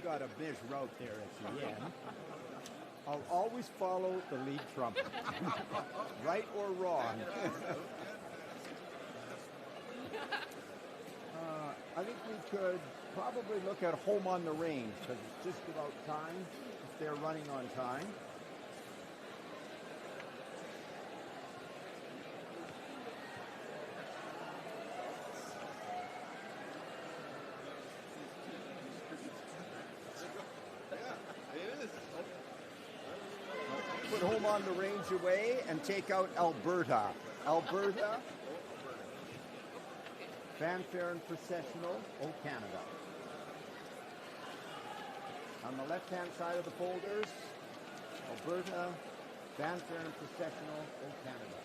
got a biz route there at the end. I'll always follow the lead trumpet, right or wrong. I think we could probably look at Home on the Range, because it's just about time, if they're running on time. Put Home on the Range away and take out Alberta. Alberta, Fanfare and Processional, O Canada. On the left-hand side of the folders, Alberta, Fanfare and Processional, O Canada.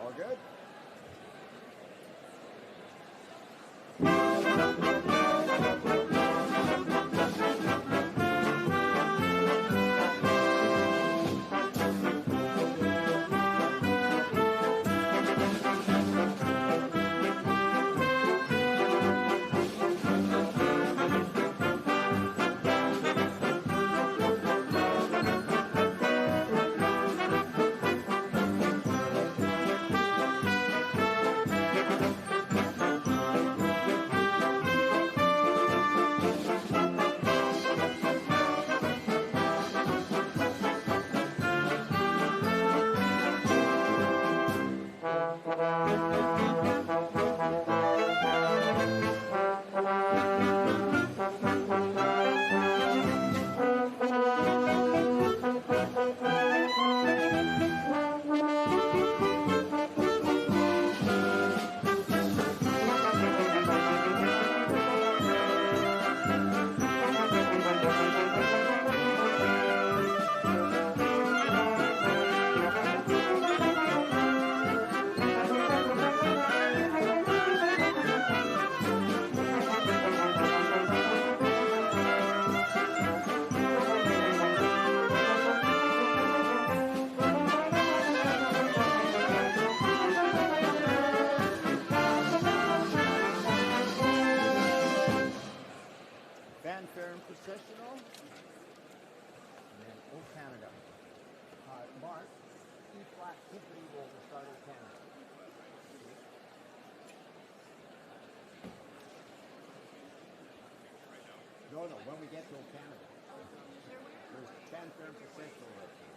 All good? Fanfare and processional, and then O Canada. Mark, E flat timpani roll to start O Canada. No, when we get to O Canada. There's fanfare and processional right there.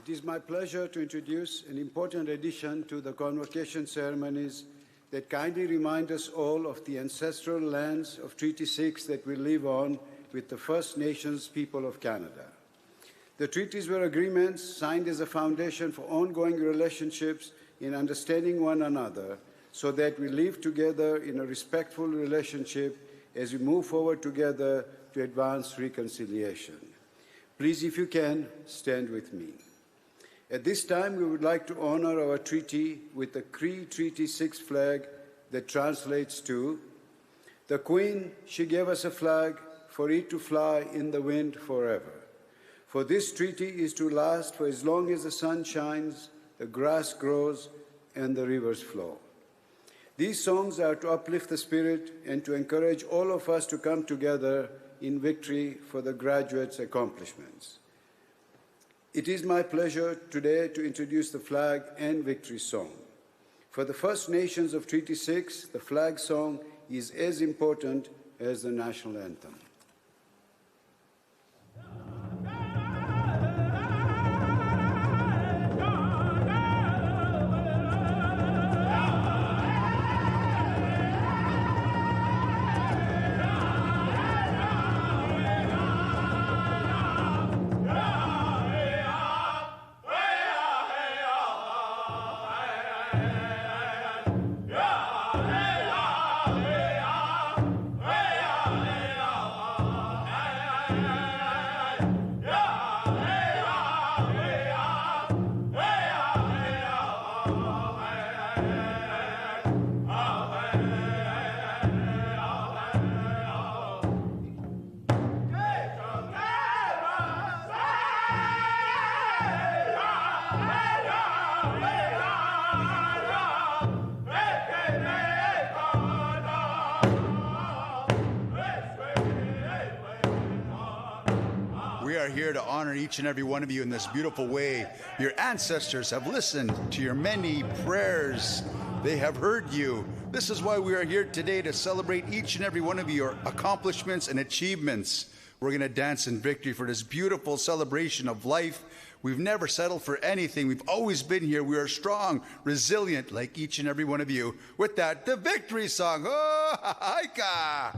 It is my pleasure to introduce an important addition to the Convocation ceremonies that kindly remind us all of the ancestral lands of Treaty 6 that we live on with the First Nations people of Canada. The treaties were agreements signed as a foundation for ongoing relationships in understanding one another so that we live together in a respectful relationship as we move forward together to advance reconciliation. Please, if you can, stand with me. At this time, we would like to honor our treaty with the Cree Treaty 6 flag that translates to, "The Queen, she gave us a flag for it to fly in the wind forever. For this treaty is to last for as long as the sun shines, the grass grows, and the rivers flow." These songs are to uplift the spirit and to encourage all of us to come together in victory for the graduates' accomplishments. It is my pleasure today to introduce the flag and victory song. For the First Nations of Treaty 6, the flag song is as important as the national anthem. We are here to honor each and every one of you in this beautiful way. Your ancestors have listened to your many prayers. They have heard you. This is why we are here today, to celebrate each and every one of your accomplishments and achievements. We're going to dance in victory for this beautiful celebration of life. We've never settled for anything. We've always been here. We are strong, resilient, like each and every one of you. With that, the victory song. Oh, haika!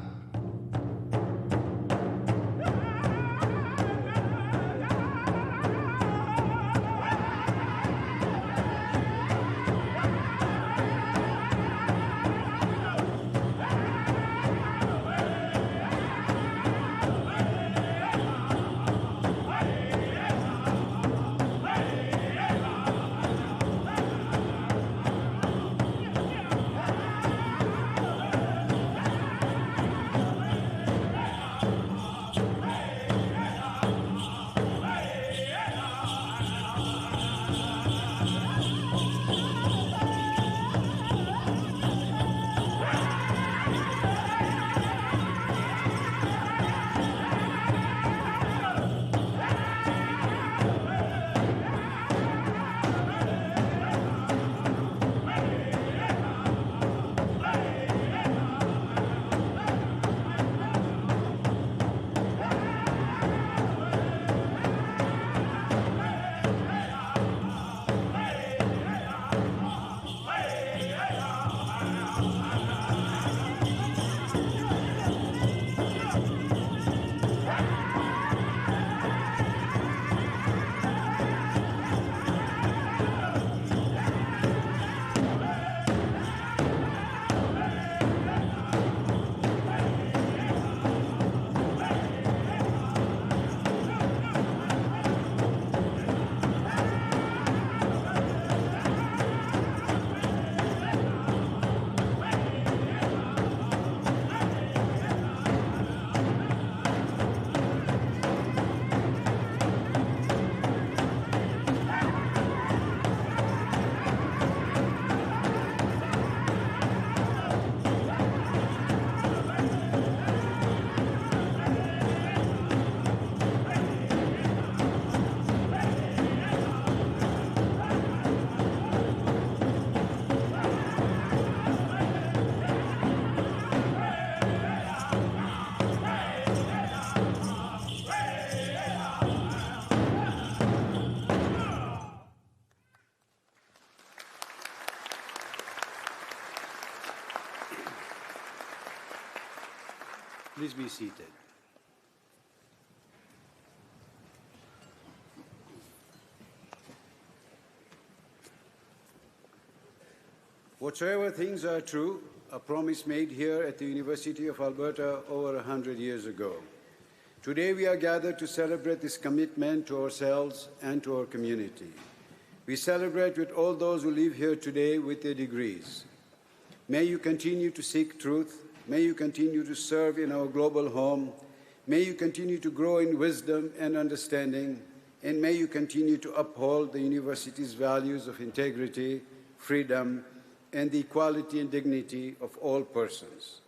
Please be seated. Whatsoever things are true, a promise made here at the University of Alberta over 100 years ago. Today we are gathered to celebrate this commitment to ourselves and to our community. We celebrate with all those who live here today with their degrees. May you continue to seek truth. May you continue to serve in our global home. May you continue to grow in wisdom and understanding. And may you continue to uphold the university's values of integrity, freedom, and the equality and dignity of all persons,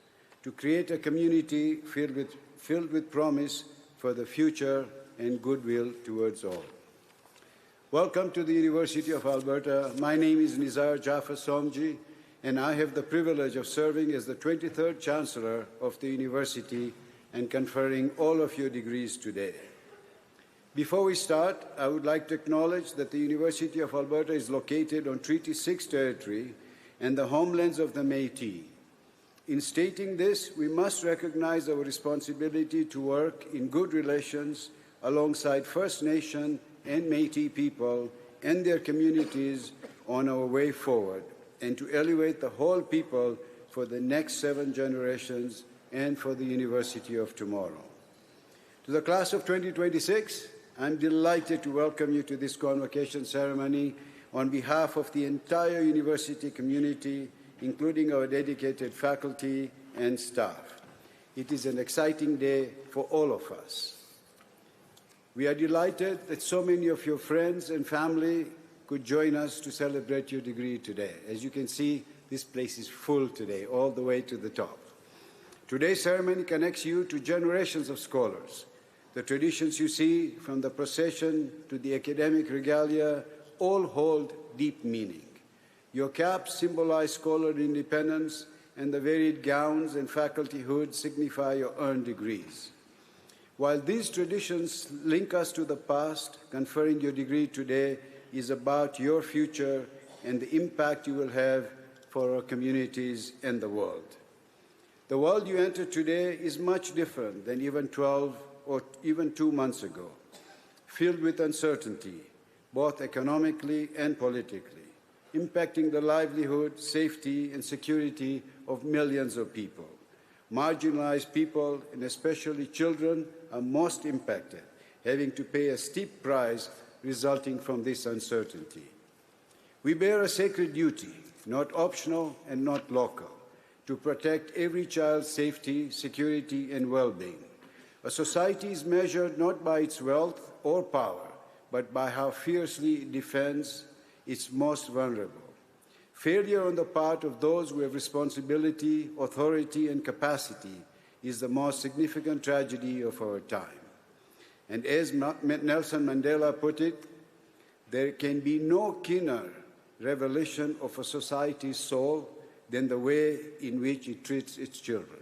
to create a community filled with promise for the future and goodwill towards all. Welcome to the University of Alberta. My name is Nizar Jaffa Somji, and I have the privilege of serving as the 23rd Chancellor of the University and conferring all of your degrees today. Before we start, I would like to acknowledge that the University of Alberta is located on Treaty 6 territory and the homelands of the Métis. In stating this, we must recognize our responsibility to work in good relations alongside First Nation and Métis people and their communities on our way forward, and to elevate the whole people for the next 7 generations and for the University of tomorrow. To the class of 2026, I'm delighted to welcome you to this convocation ceremony on behalf of the entire university community, including our dedicated faculty and staff. It is an exciting day for all of us. We are delighted that so many of your friends and family could join us to celebrate your degree today. As you can see, this place is full today, all the way to the top. Today's ceremony connects you to generations of scholars. The traditions you see, from the procession to the academic regalia, all hold deep meaning. Your caps symbolize scholarly independence, and the varied gowns and faculty hoods signify your earned degrees. While these traditions link us to the past, conferring your degree today is about your future and the impact you will have for our communities and the world. The world you enter today is much different than even 12 or even 2 months ago, filled with uncertainty, both economically and politically, impacting the livelihood, safety, and security of millions of people. Marginalized people, and especially children, are most impacted, having to pay a steep price resulting from this uncertainty. We bear a sacred duty, not optional and not local, to protect every child's safety, security, and well-being. A society is measured not by its wealth or power, but by how fiercely it defends its most vulnerable. Failure on the part of those who have responsibility, authority, and capacity is the most significant tragedy of our time. And as Nelson Mandela put it, there can be no keener revelation of a society's soul than the way in which it treats its children.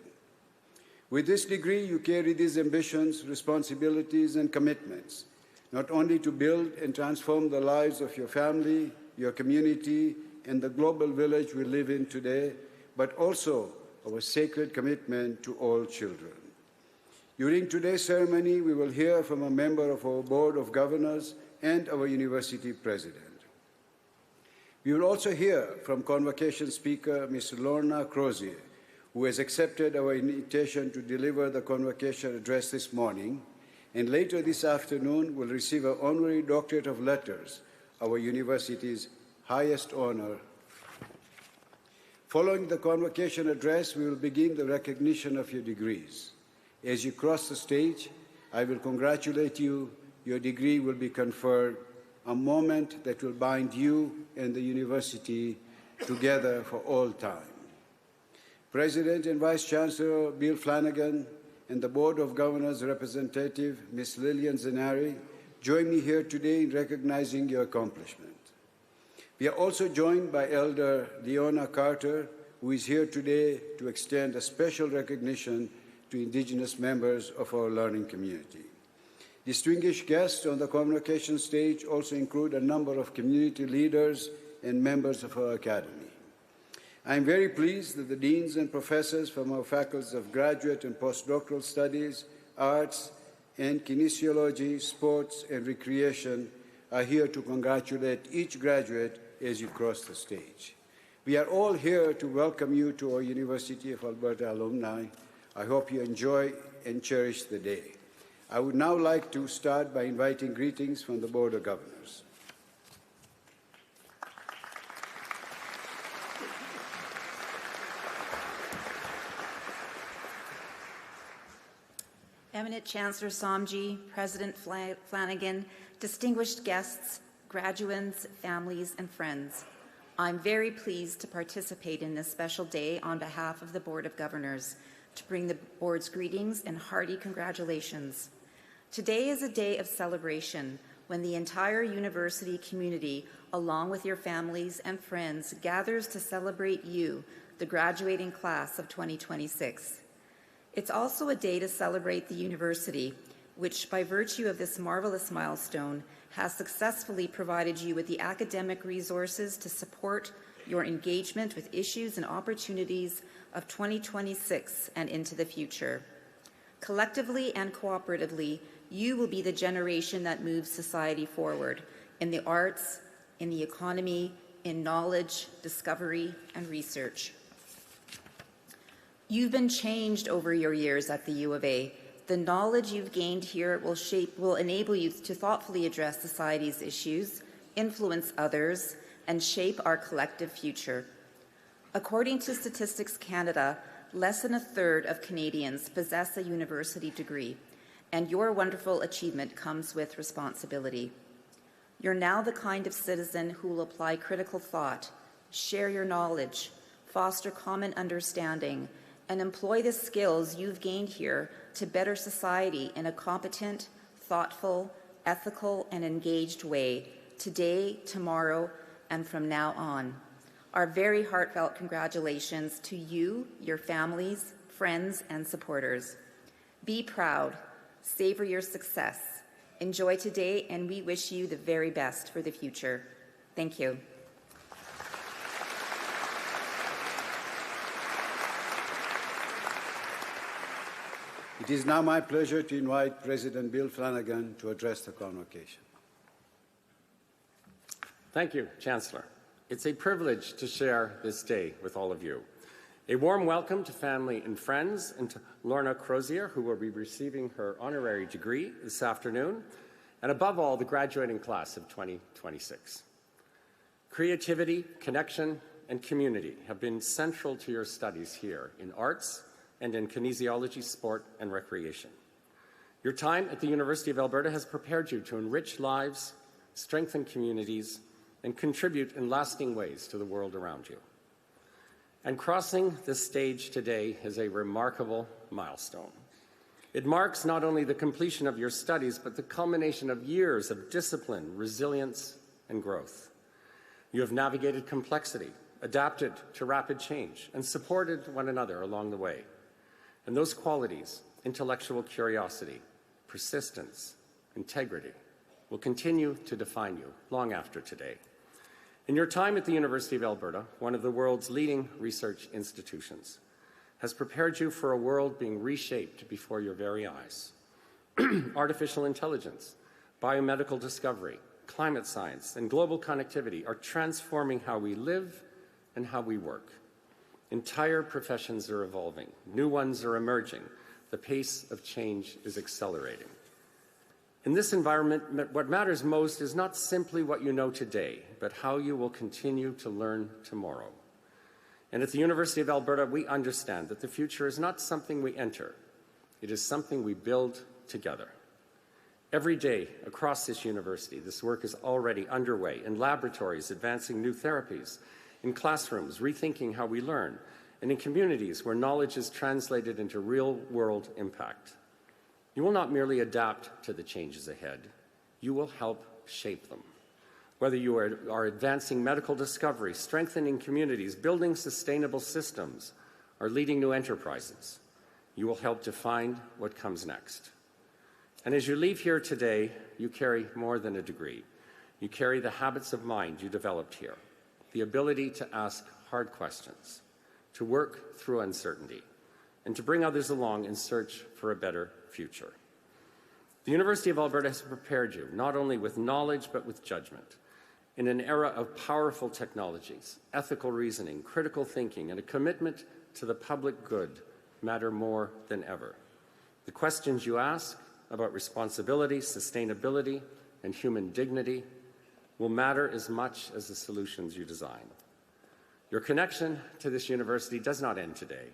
With this degree, you carry these ambitions, responsibilities, and commitments, not only to build and transform the lives of your family, your community, and the global village we live in today, but also our sacred commitment to all children. During today's ceremony, we will hear from a member of our Board of Governors and our university president. We will also hear from Convocation Speaker Ms. Lorna Crozier, who has accepted our invitation to deliver the Convocation address this morning, and later this afternoon will receive an honorary Doctorate of Letters, our university's highest honor. Following the Convocation address, we will begin the recognition of your degrees. As you cross the stage, I will congratulate you. Your degree will be conferred, a moment that will bind you and the university together for all time. President and Vice-Chancellor Bill Flanagan and the Board of Governors representative, Ms. Lillian Zenari, join me here today in recognizing your accomplishment. We are also joined by Elder Leona Carter, who is here today to extend a special recognition to Indigenous members of our learning community. Distinguished guests on the convocation stage also include a number of community leaders and members of our academy. I am very pleased that the deans and professors from our faculties of graduate and postdoctoral studies, arts, and kinesiology, sports, and recreation are here to congratulate each graduate as you cross the stage. We are all here to welcome you to our University of Alberta alumni. I hope you enjoy and cherish the day. I would now like to start by inviting greetings from the Board of Governors. Eminent Chancellor Somji, President Flanagan, distinguished guests, graduands, families, and friends, I'm very pleased to participate in this special day on behalf of the Board of Governors to bring the Board's greetings and hearty congratulations. Today is a day of celebration when the entire university community, along with your families and friends, gathers to celebrate you, the graduating class of 2026. It's also a day to celebrate the university, which, by virtue of this marvelous milestone, has successfully provided you with the academic resources to support your engagement with issues and opportunities of 2026 and into the future. Collectively and cooperatively, you will be the generation that moves society forward in the arts, in the economy, in knowledge, discovery, and research. You've been changed over your years at the U of A. The knowledge you've gained here will enable you to thoughtfully address society's issues, influence others, and shape our collective future. According to Statistics Canada, less than a third of Canadians possess a university degree, and your wonderful achievement comes with responsibility. You're now the kind of citizen who will apply critical thought, share your knowledge, foster common understanding, and employ the skills you've gained here to better society in a competent, thoughtful, ethical, and engaged way, today, tomorrow, and from now on. Our very heartfelt congratulations to you, your families, friends, and supporters. Be proud, savor your success, enjoy today, and we wish you the very best for the future. Thank you. It is now my pleasure to invite President Bill Flanagan to address the convocation. Thank you, Chancellor. It's a privilege to share this day with all of you. A warm welcome to family and friends, and to Lorna Crozier, who will be receiving her honorary degree this afternoon, and above all, the graduating class of 2026. Creativity, connection, and community have been central to your studies here in arts and in kinesiology, sport, and recreation. Your time at the University of Alberta has prepared you to enrich lives, strengthen communities, and contribute in lasting ways to the world around you. And crossing this stage today is a remarkable milestone. It marks not only the completion of your studies, but the culmination of years of discipline, resilience, and growth. You have navigated complexity, adapted to rapid change, and supported one another along the way. And those qualities, intellectual curiosity, persistence, integrity, will continue to define you long after today. In your time at the University of Alberta, one of the world's leading research institutions, has prepared you for a world being reshaped before your very eyes. Artificial intelligence, biomedical discovery, climate science, and global connectivity are transforming how we live and how we work. Entire professions are evolving. New ones are emerging. The pace of change is accelerating. In this environment, what matters most is not simply what you know today, but how you will continue to learn tomorrow. And at the University of Alberta, we understand that the future is not something we enter. It is something we build together. Every day across this university, this work is already underway in laboratories advancing new therapies, in classrooms rethinking how we learn, and in communities where knowledge is translated into real-world impact. You will not merely adapt to the changes ahead, you will help shape them. Whether you are advancing medical discovery, strengthening communities, building sustainable systems, or leading new enterprises, you will help define what comes next. And as you leave here today, you carry more than a degree. You carry the habits of mind you developed here, the ability to ask hard questions, to work through uncertainty, and to bring others along in search for a better future. The University of Alberta has prepared you not only with knowledge but with judgment. In an era of powerful technologies, ethical reasoning, critical thinking, and a commitment to the public good matter more than ever. The questions you ask about responsibility, sustainability, and human dignity will matter as much as the solutions you design. Your connection to this university does not end today.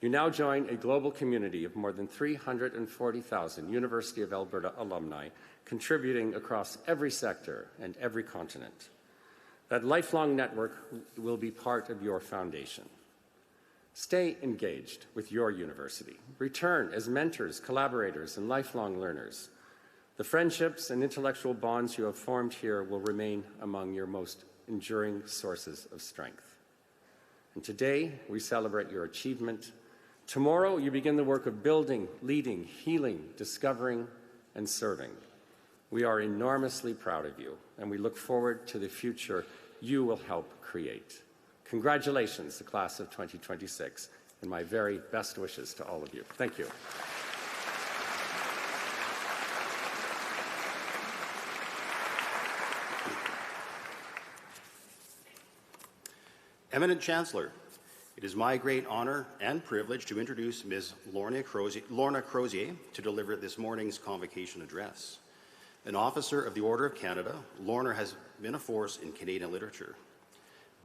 You now join a global community of more than 340,000 University of Alberta alumni contributing across every sector and every continent. That lifelong network will be part of your foundation. Stay engaged with your university. Return as mentors, collaborators, and lifelong learners. The friendships and intellectual bonds you have formed here will remain among your most enduring sources of strength. And today, we celebrate your achievement. Tomorrow, you begin the work of building, leading, healing, discovering, and serving. We are enormously proud of you, and we look forward to the future you will help create. Congratulations, the class of 2026, and my very best wishes to all of you. Thank you. Eminent Chancellor, it is my great honour and privilege to introduce Ms. Lorna Crozier to deliver this morning's convocation address. An officer of the Order of Canada, Lorna has been a force in Canadian literature.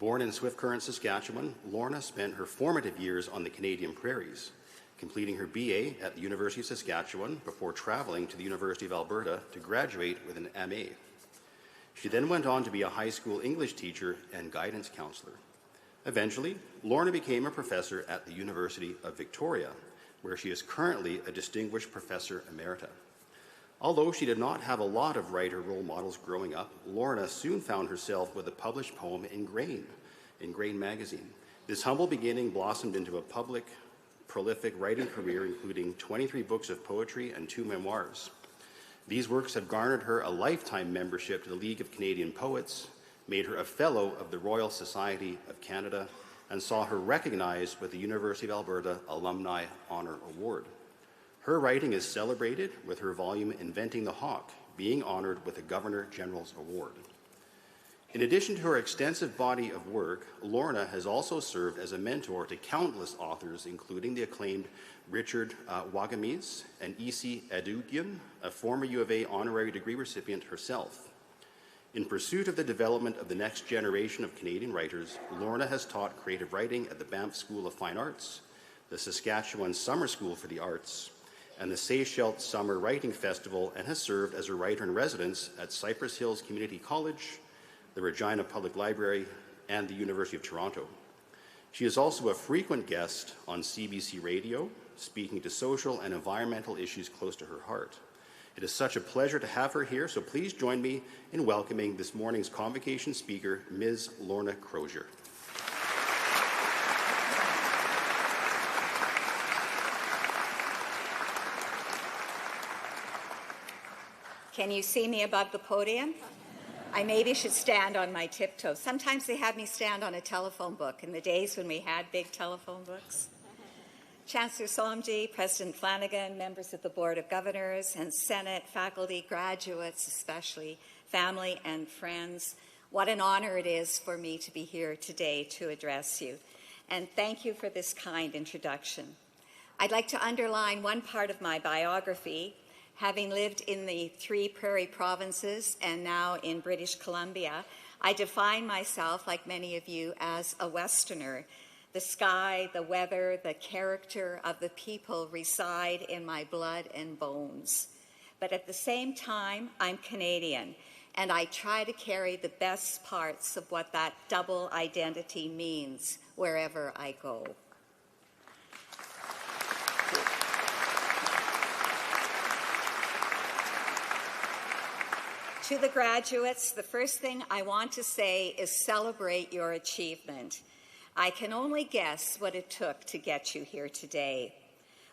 Born in Swift Current, Saskatchewan, Lorna spent her formative years on the Canadian prairies, completing her BA at the University of Saskatchewan before travelling to the University of Alberta to graduate with an MA. She then went on to be a high school English teacher and guidance counsellor. Eventually, Lorna became a professor at the University of Victoria, where she is currently a distinguished professor emerita. Although she did not have a lot of writer role models growing up, Lorna soon found herself with a published poem in Grain magazine. This humble beginning blossomed into a public, prolific writing career, including 23 books of poetry and 2 memoirs. These works have garnered her a lifetime membership to the League of Canadian Poets, made her a Fellow of the Royal Society of Canada, and saw her recognized with the University of Alberta Alumni Honour Award. Her writing is celebrated with her volume Inventing the Hawk being honoured with a Governor General's Award. In addition to her extensive body of work, Lorna has also served as a mentor to countless authors, including the acclaimed Richard Wagamese and Isi Edugyan, a former U of A honorary degree recipient herself. In pursuit of the development of the next generation of Canadian writers, Lorna has taught creative writing at the Banff School of Fine Arts, the Saskatchewan Summer School for the Arts, and the Seychelles Summer Writing Festival, and has served as a writer-in-residence at Cypress Hills Community College, the Regina Public Library, and the University of Toronto. She is also a frequent guest on CBC Radio, speaking to social and environmental issues close to her heart. It is such a pleasure to have her here, so please join me in welcoming this morning's convocation speaker, Ms. Lorna Crozier. Can you see me above the podium? I maybe should stand on my tiptoes. Sometimes they had me stand on a telephone book in the days when we had big telephone books. Chancellor Somji, President Flanagan, members of the Board of Governors and Senate, faculty, graduates, especially family and friends, what an honor it is for me to be here today to address you. And thank you for this kind introduction. I'd like to underline one part of my biography. Having lived in the 3 prairie provinces and now in British Columbia, I define myself, like many of you, as a Westerner. The sky, the weather, the character of the people reside in my blood and bones. But at the same time, I'm Canadian, and I try to carry the best parts of what that double identity means wherever I go. To the graduates, the first thing I want to say is celebrate your achievement. I can only guess what it took to get you here today.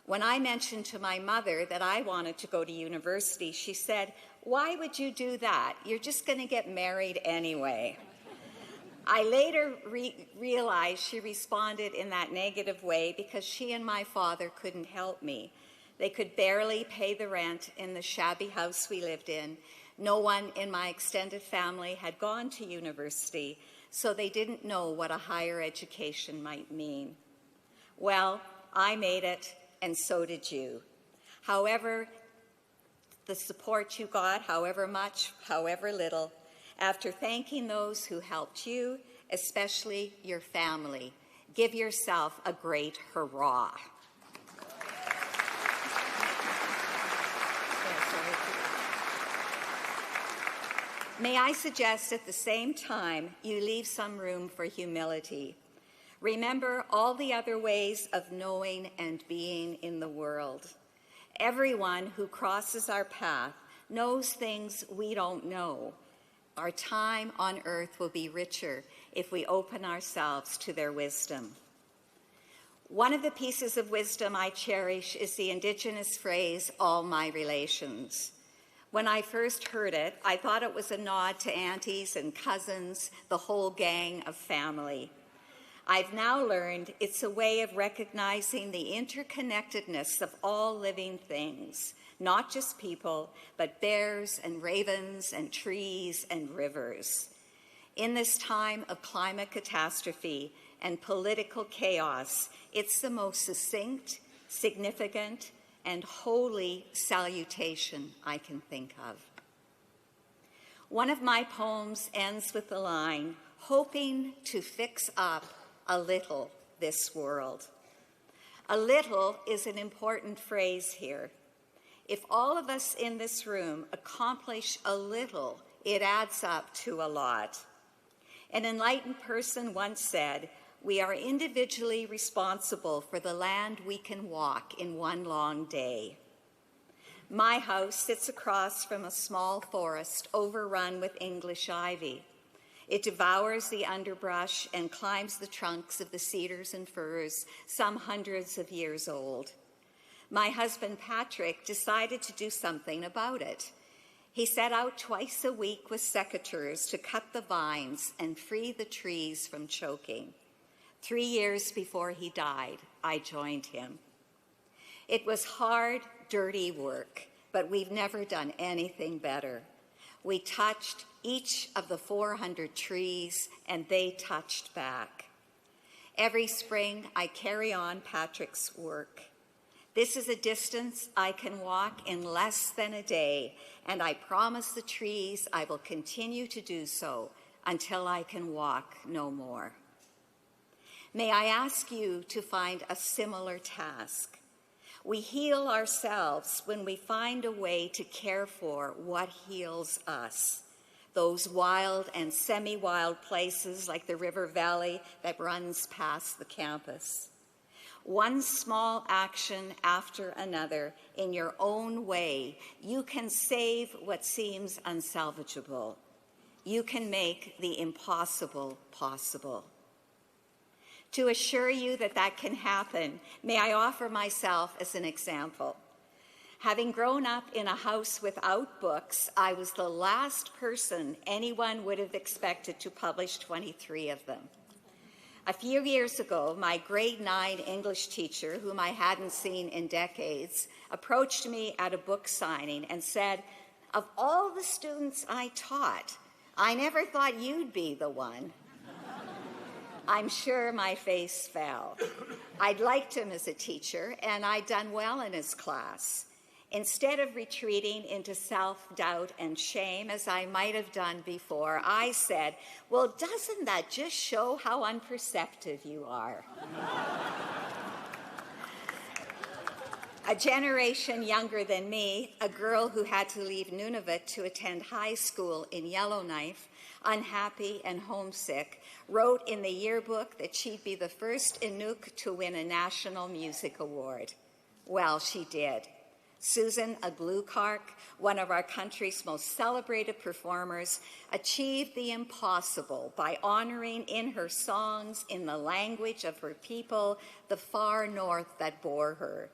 When I mentioned to my mother that I wanted to go to university, she said, "Why would you do that? You're just going to get married anyway." I later realized she responded in that negative way because she and my father couldn't help me. They could barely pay the rent in the shabby house we lived in. No one in my extended family had gone to university, so they didn't know what a higher education might mean. Well, I made it, and so did you. However, the support you got, however much, however little, after thanking those who helped you, especially your family, give yourself a great hurrah. May I suggest at the same time you leave some room for humility. Remember all the other ways of knowing and being in the world. Everyone who crosses our path knows things we don't know. Our time on earth will be richer if we open ourselves to their wisdom. One of the pieces of wisdom I cherish is the Indigenous phrase, all my relations. When I first heard it, I thought it was a nod to aunties and cousins, the whole gang of family. I've now learned it's a way of recognizing the interconnectedness of all living things, not just people, but bears and ravens and trees and rivers. In this time of climate catastrophe and political chaos, it's the most succinct, significant, and holy salutation I can think of. One of my poems ends with the line, hoping to fix up a little this world. A little is an important phrase here. If all of us in this room accomplish a little, it adds up to a lot. An enlightened person once said, we are individually responsible for the land we can walk in one long day. My house sits across from a small forest overrun with English ivy. It devours the underbrush and climbs the trunks of the cedars and firs, some hundreds of years old. My husband, Patrick, decided to do something about it. He set out twice a week with secateurs to cut the vines and free the trees from choking. 3 years before he died, I joined him. It was hard, dirty work, but we've never done anything better. We touched each of the 400 trees, and they touched back. Every spring, I carry on Patrick's work. This is a distance I can walk in less than a day, and I promise the trees I will continue to do so until I can walk no more. May I ask you to find a similar task. We heal ourselves when we find a way to care for what heals us. Those wild and semi-wild places like the river valley that runs past the campus. One small action after another in your own way, you can save what seems unsalvageable. You can make the impossible possible. To assure you that that can happen, may I offer myself as an example. Having grown up in a house without books, I was the last person anyone would have expected to publish 23 of them. A few years ago, my grade 9 English teacher, whom I hadn't seen in decades, approached me at a book signing and said, of all the students I taught, I never thought you'd be the one. I'm sure my face fell. I'd liked him as a teacher, and I'd done well in his class. Instead of retreating into self-doubt and shame, as I might have done before, I said, well, doesn't that just show how unperceptive you are? A generation younger than me, a girl who had to leave Nunavut to attend high school in Yellowknife, unhappy and homesick, wrote in the yearbook that she'd be the first Inuk to win a National Music Award. Well, she did. Susan Aglukark, one of our country's most celebrated performers, achieved the impossible by honoring in her songs, in the language of her people, the far north that bore her.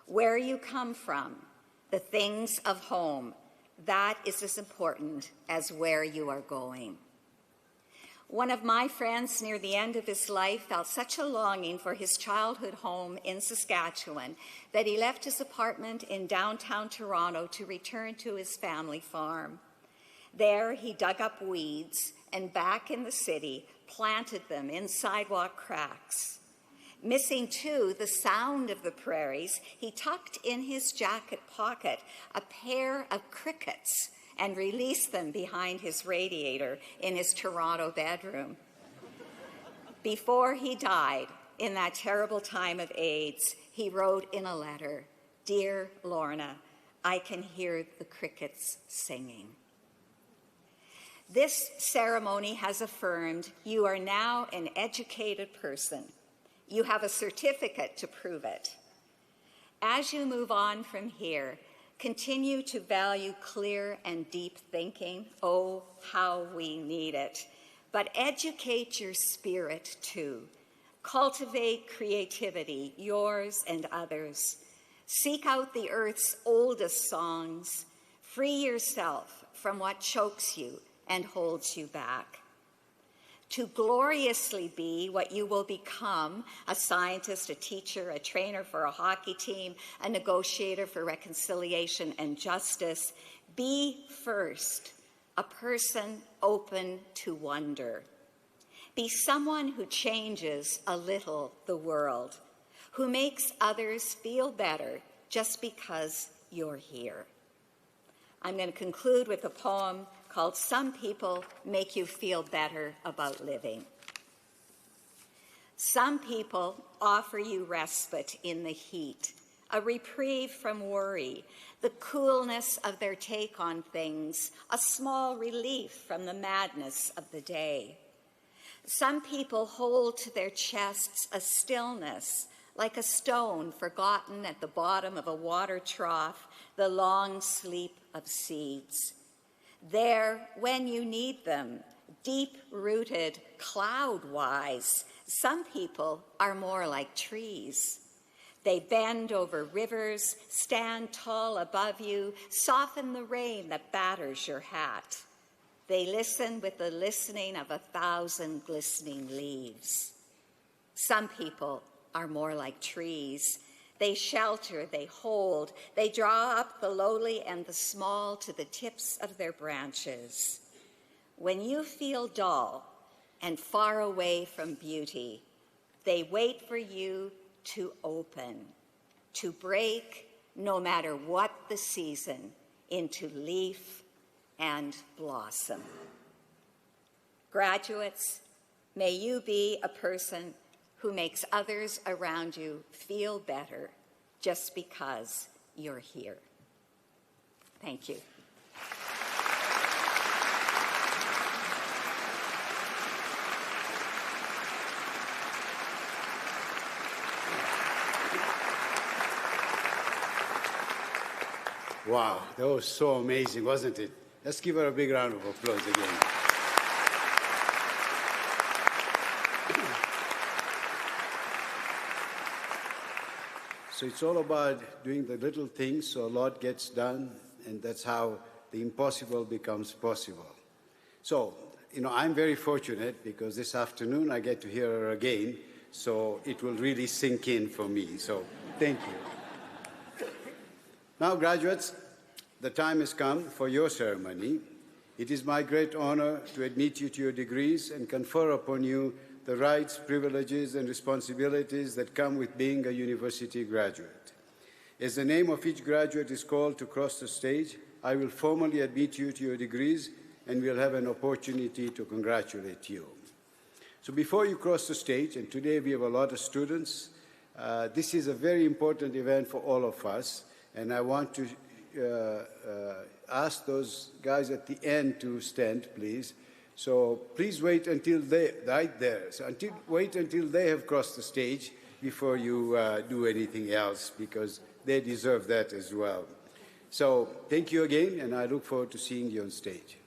Where you come from, the things of home, that is as important as where you are going. One of my friends near the end of his life felt such a longing for his childhood home in Saskatchewan that he left his apartment in downtown Toronto to return to his family farm. There, he dug up weeds and back in the city, planted them in sidewalk cracks. Missing, too, the sound of the prairies, he tucked in his jacket pocket a pair of crickets and released them behind his radiator in his Toronto bedroom. Before he died, in that terrible time of AIDS, he wrote in a letter, "Dear Lorna, I can hear the crickets singing." This ceremony has affirmed you are now an educated person. You have a certificate to prove it. As you move on from here, continue to value clear and deep thinking. Oh, how we need it. But educate your spirit too. Cultivate creativity, yours and others. Seek out the earth's oldest songs. Free yourself from what chokes you and holds you back. To gloriously be what you will become, a scientist, a teacher, a trainer for a hockey team, a negotiator for reconciliation and justice, be first a person open to wonder. Be someone who changes a little the world, who makes others feel better just because you're here. I'm going to conclude with a poem called "Some People Make You Feel Better About Living." Some people offer you respite in the heat, a reprieve from worry, the coolness of their take on things, a small relief from the madness of the day. Some people hold to their chests a stillness, like a stone forgotten at the bottom of a water trough, the long sleep of seeds. There, when you need them, deep-rooted, cloud-wise, some people are more like trees. They bend over rivers, stand tall above you, soften the rain that batters your hat. They listen with the listening of 1,000 glistening leaves. Some people are more like trees. They shelter, they hold, they draw up the lowly and the small to the tips of their branches. When you feel dull and far away from beauty, they wait for you to open, to break, no matter what the season, into leaf and blossom. Graduates, may you be a person who makes others around you feel better just because you're here. Thank you. Wow, that was so amazing, wasn't it? Let's give her a big round of applause again. So it's all about doing the little things so a lot gets done, and that's how the impossible becomes possible. So, I'm very fortunate because this afternoon I get to hear her again, so it will really sink in for me. So, thank you. Now, graduates, the time has come for your ceremony. It is my great honor to admit you to your degrees and confer upon you the rights, privileges, and responsibilities that come with being a university graduate. As the name of each graduate is called to cross the stage, I will formally admit you to your degrees and we'll have an opportunity to congratulate you. So before you cross the stage, and today we have a lot of students, this is a very important event for all of us, and I want to ask those guys at the end to stand, please. So please wait until right there. So wait until they have crossed the stage before you do anything else, because they deserve that as well. So thank you again, and I look forward to seeing you on stage.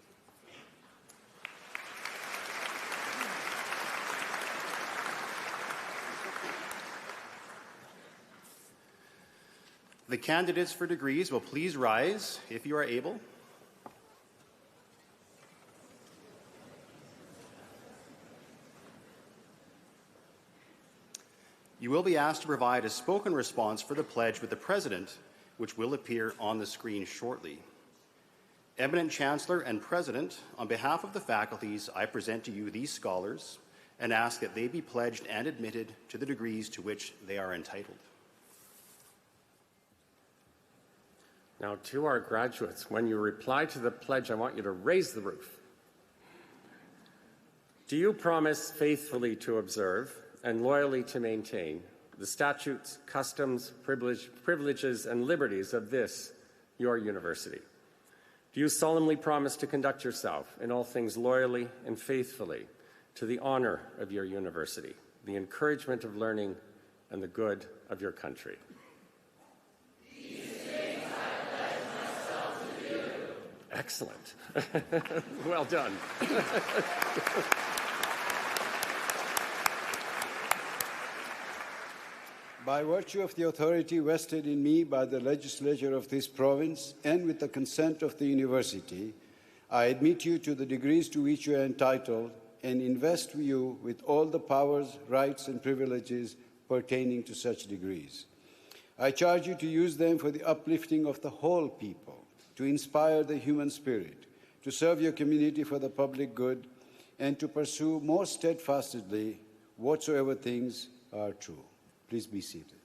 The candidates for degrees will please rise if you are able. You will be asked to provide a spoken response for the pledge with the President, which will appear on the screen shortly. Eminent Chancellor and President, on behalf of the faculties, I present to you these scholars and ask that they be pledged and admitted to the degrees to which they are entitled. Now, to our graduates, when you reply to the pledge, I want you to raise the roof. Do you promise faithfully to observe and loyally to maintain the statutes, customs, privileges, and liberties of this, your university? Do you solemnly promise to conduct yourself in all things loyally and faithfully to the honor of your university, the encouragement of learning, and the good of your country? Excellent. Well done. By virtue of the authority vested in me by the legislature of this province and with the consent of the university, I admit you to the degrees to which you are entitled and invest you with all the powers, rights, and privileges pertaining to such degrees. I charge you to use them for the uplifting of the whole people, to inspire the human spirit, to serve your community for the public good, and to pursue more steadfastly whatsoever things are true. Please be seated.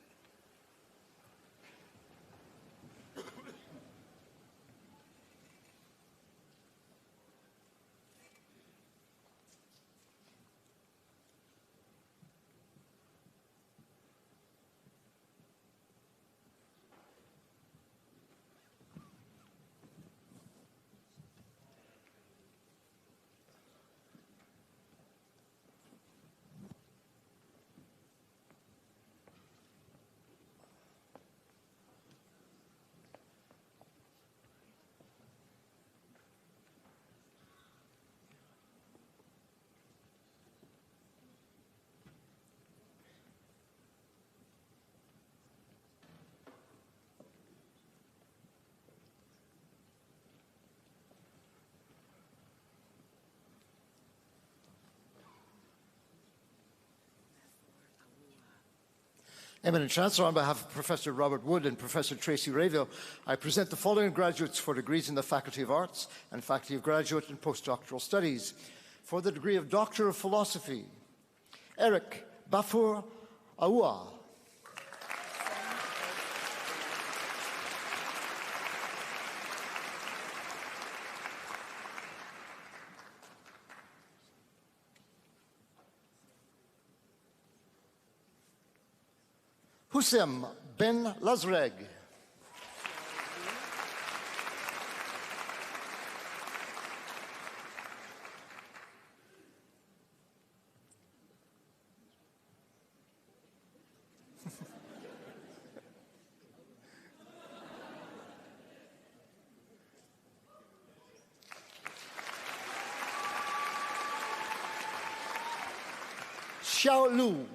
Eminent Chancellor, on behalf of Professor Robert Wood and Professor Tracy Rayville, I present the following graduates for degrees in the Faculty of Arts and Faculty of Graduate and Postdoctoral Studies. For the degree of Doctor of Philosophy, Eric Bafur Aoua. Hussein Ben Lazreg. Xiao Lu.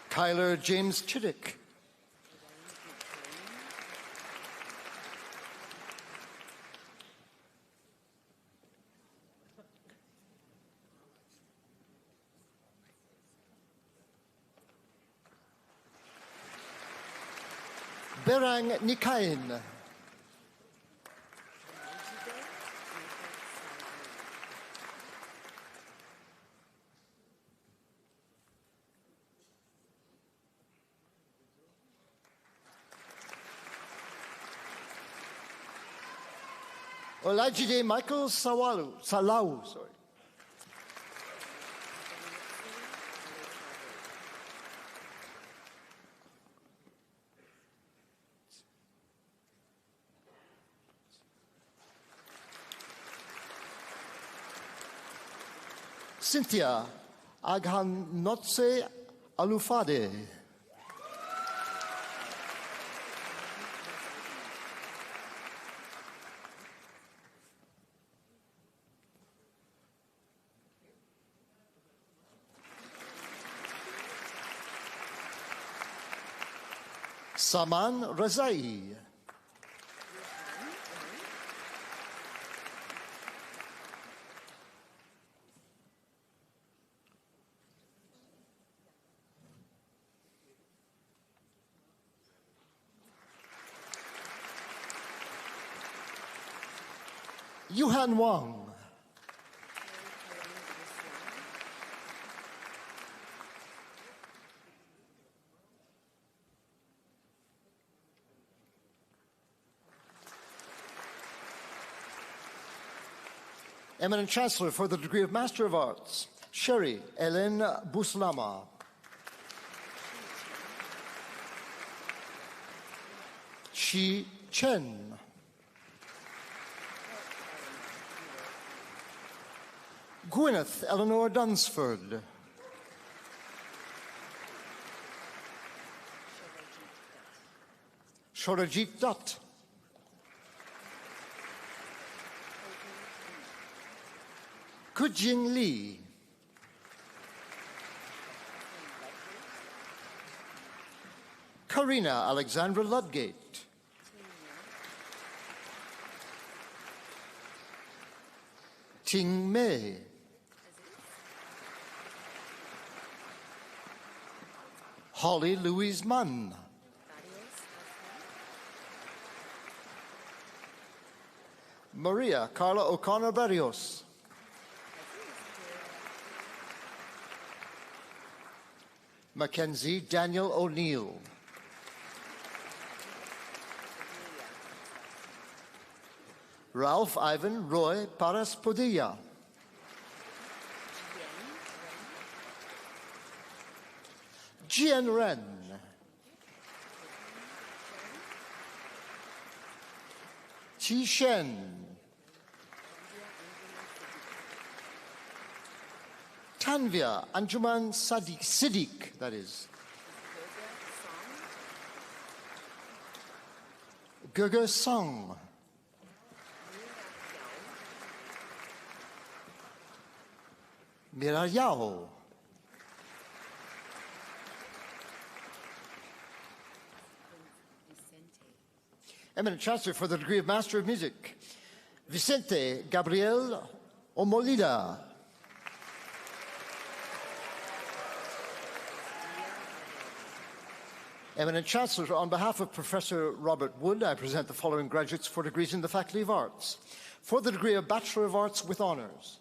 Tyler James Chiddick. Berang Nikain. Olajide Michael Salau, sorry. Cynthia Aghanotse Alufade. Saman Razai. Yuhan Wang. Eminent Chancellor for the degree of Master of Arts, Sherry Ellen Buslama. Shi Chen. Gwyneth Eleanor Dunsford. Shorajit Dutt. Kujing Lee. Karina Alexandra Ludgate. Ting Mei. Holly Louise Munn. Maria Carla O'Connor Barrios. Mackenzie Daniel O'Neill. Ralph Ivan Roy Paras Podilla. Jian Ren. Qi Shen. Tanvia Anjuman Siddiq, that is. Gege Song. Mira Yao. Eminent Chancellor for the degree of Master of Music, Vicente Gabriel Omolida. Eminent Chancellor, on behalf of Professor Robert Wood, I present the following graduates for degrees in the Faculty of Arts. For the degree of Bachelor of Arts with Honours,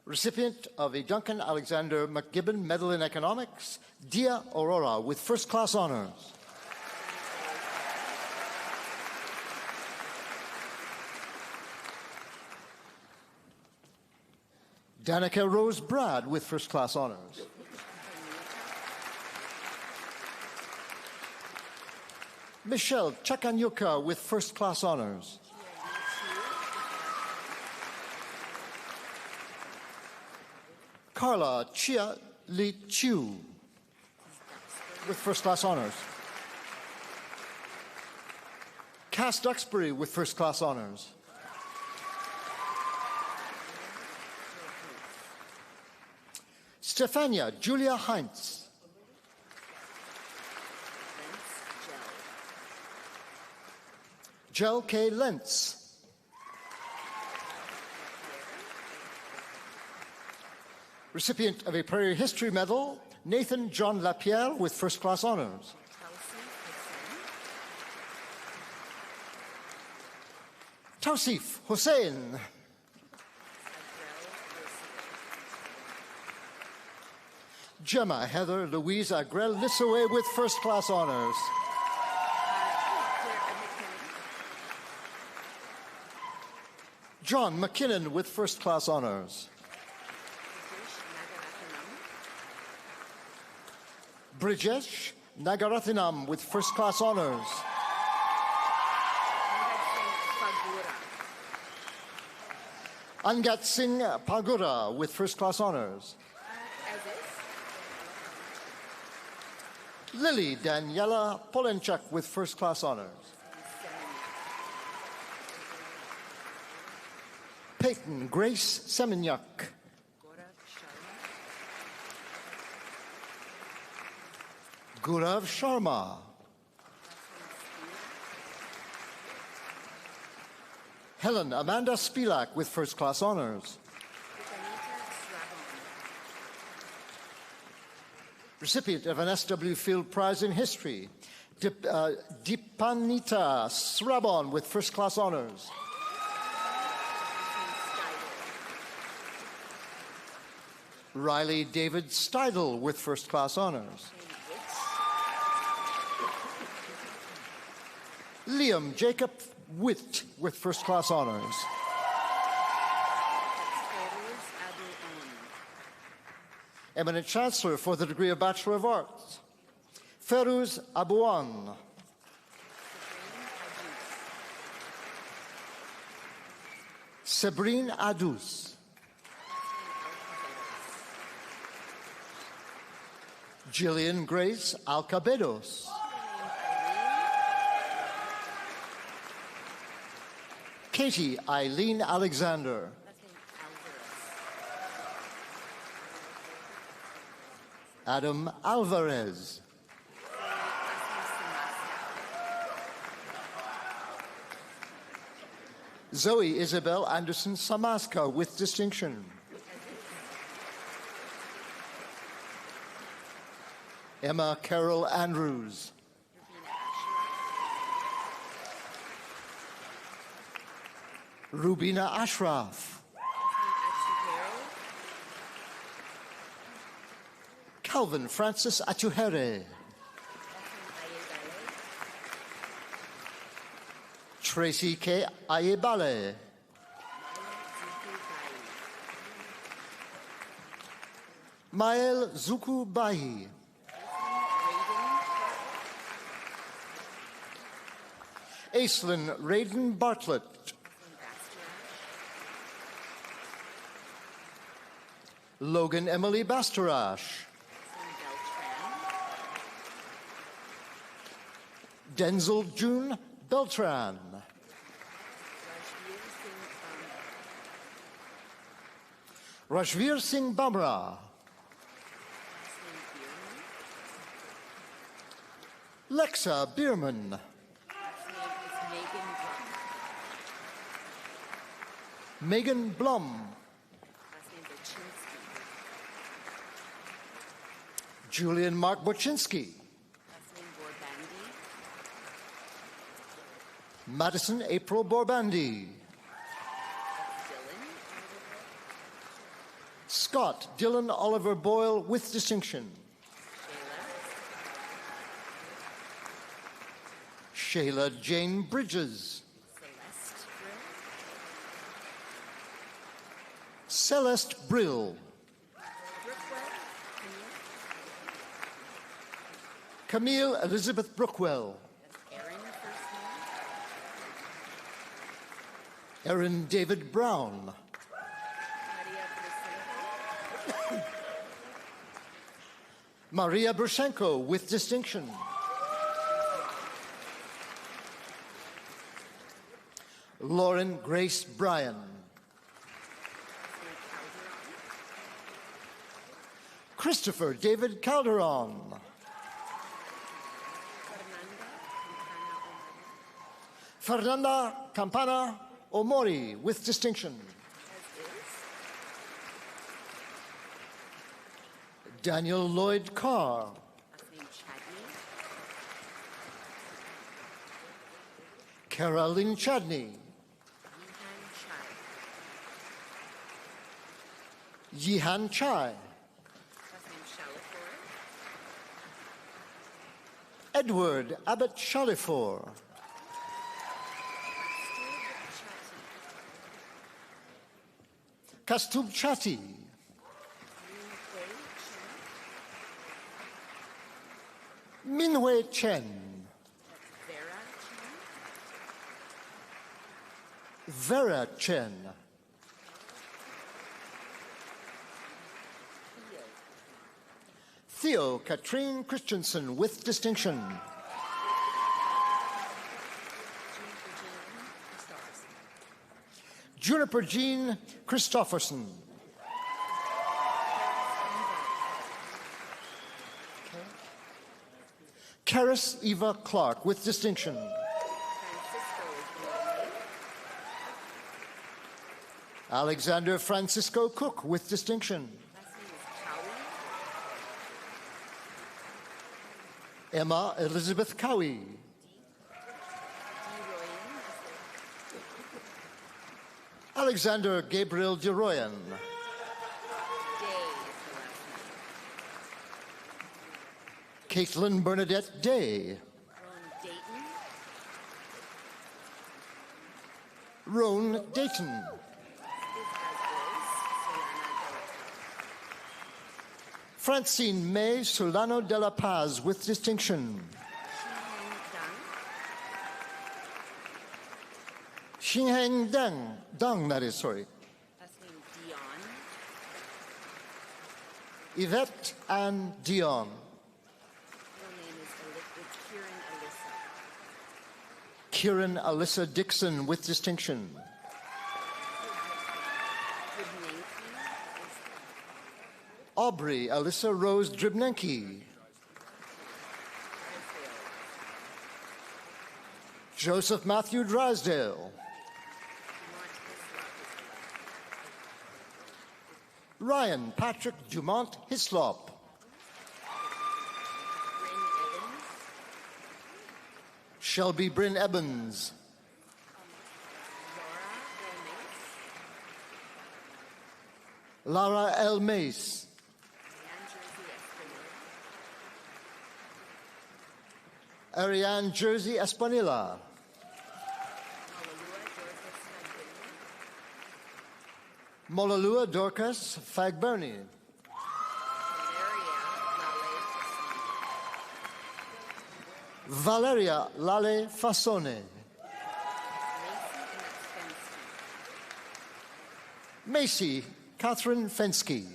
recipient of a Duncan Alexander McGibbon Medal in Economics, Dia Aurora with first-class honours. Danica Rose Brad with first-class honours. Michelle Chakanyuka with first-class honours. Carla Chia Li Chiu with first-class honours. Cass Duxbury with first-class honours. Stefania Julia Heinz. Jel K. Lentz. Recipient of a Prairie History Medal, Nathan John Lapierre with first-class honours. Tausif Hussein. Gemma Heather Louise Agrel Lissowe with first-class honours. John McKinnon with first-class honours. Brijesh Nagarathinam with first-class honours. Angat Singh Pagura with first-class honours. Lily Daniela Polenchuk with first-class honours. Peyton Grace Seminyak. Gaurav Sharma. Helen Amanda Spilak with first-class honors. Recipient of an SW Field Prize in History, Dipanita Srabon with first-class honors. Riley David Steidel with first-class honors. Liam Jacob Witt with first-class honors. Eminent Chancellor for the degree of Bachelor of Arts, Ferouz Abouan. Sabrine Adous. Gillian Grace Alcabedos. Katie Eileen Alexander. Adam Alvarez. Zoe Isabel Anderson Samaska with distinction. Emma Carol Andrews. Rubina Ashraf. Calvin Francis Atuhere. Tracy K. Ayebale. Mael Zuku Bahi. Aislinn Raiden Bartlett. Logan Emily Bastarash. Denzel June Beltran. Rajveer Singh Bamra. Lexa Bierman. Megan Blum. Julian Mark Boczynski. Madison April Borbandi. Scott Dylan Oliver Boyle with distinction. Shayla Jane Bridges. Celeste Brill. Camille Elizabeth Brookwell. Erin David Brown. Maria Brushenko with distinction. Lauren Grace Bryan. Christopher David Calderon. Fernanda Campana Omori with distinction. Daniel Lloyd Carr. Caroline Chadney. Yihan Chai. Edward Abbott Shalifor. Kastub Chatti. Minhui Chen. Vera Chen. Theo Katrine Christensen with distinction. Juniper Jean Christofferson. Karis Eva Clark with distinction. Alexander Francisco Cook with distinction. Last name is Cowie. Emma Elizabeth Cowie. Alexander Gabriel DeRoyan. Caitlin Bernadette Day. Roan Dayton. Roan Dayton. Francine May Solano de la Paz with distinction. Xinheng Dang, that is, sorry. Last name Dion. Yvette Ann Dion. Real name is Kieran Alyssa. Kieran Alyssa Dixon with distinction. Aubrey Alyssa Rose Dribnenki. Joseph Matthew Drysdale. Ryan Patrick Dumont Hislop. Shelby Bryn Evans. Lara L. Mace. Ariane Jersey Espanilla. Molalua Dorcas Fagburney. Valeria Lale Fassone. Macy Catherine Fensky.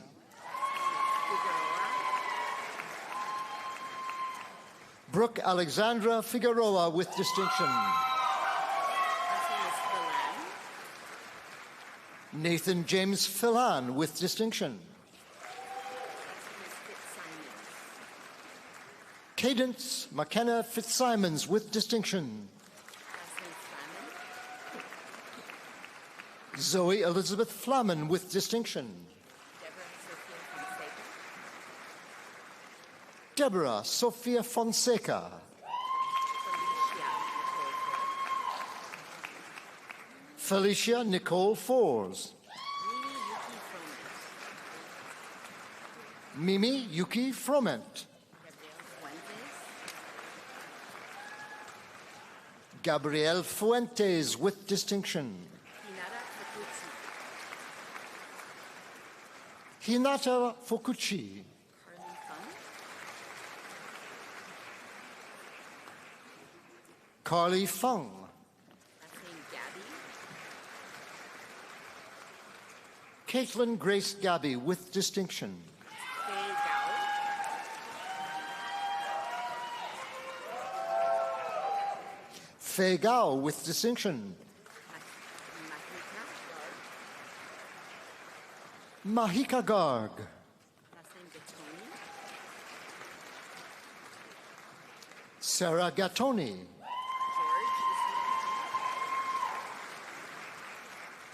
Brooke Alexandra Figueroa with distinction. Nathan James Philan with distinction. Cadence McKenna Fitzsimons with distinction. Zoe Elizabeth Flamen with distinction. Deborah Sophia Fonseca. Felicia Nicole Fours. Mimi Yuki Froment. Gabrielle Fuentes with distinction. Hinata Fukuchi. Carly Fung. Caitlin Grace Gabby with distinction. Faye Gao with distinction. Mahika Garg. Sarah Gattoni.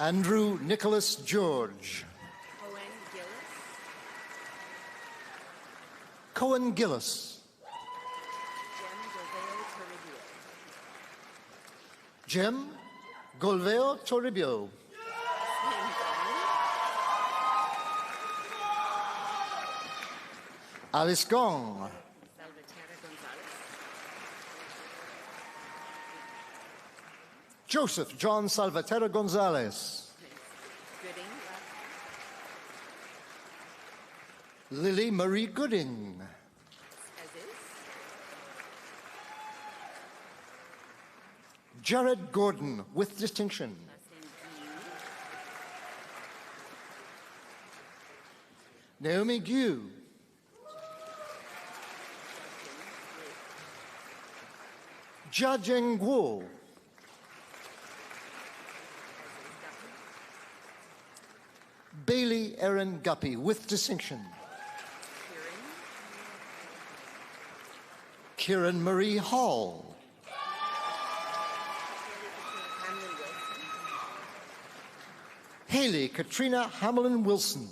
Andrew Nicholas George. Cohen Gillis. Jem Golveo Toribio. Alice Gong. Joseph John Salvatore Gonzalez. Lily Marie Gooding. Jared Gordon with distinction. Naomi Gu. Jia Jing Guo. Bailey Erin Guppy with distinction. Kieran Marie Hall. Haley Katrina Hamlin Wilson.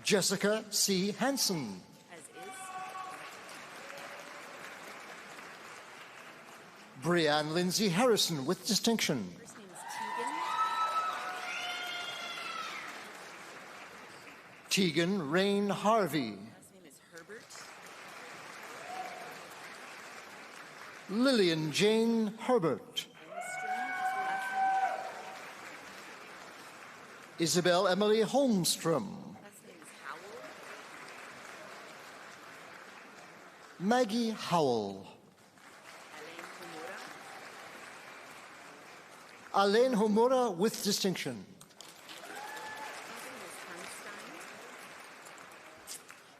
Jessica C. Hansen. Brianne Lindsay Harrison with distinction. First name is Tegan. Tegan Rain Harvey. Last name is Herbert. Lillian Jane Herbert. Isabel Emily Holmstrom. Last name is Howell. Maggie Howell. Elaine Homura. Alain Homura with distinction.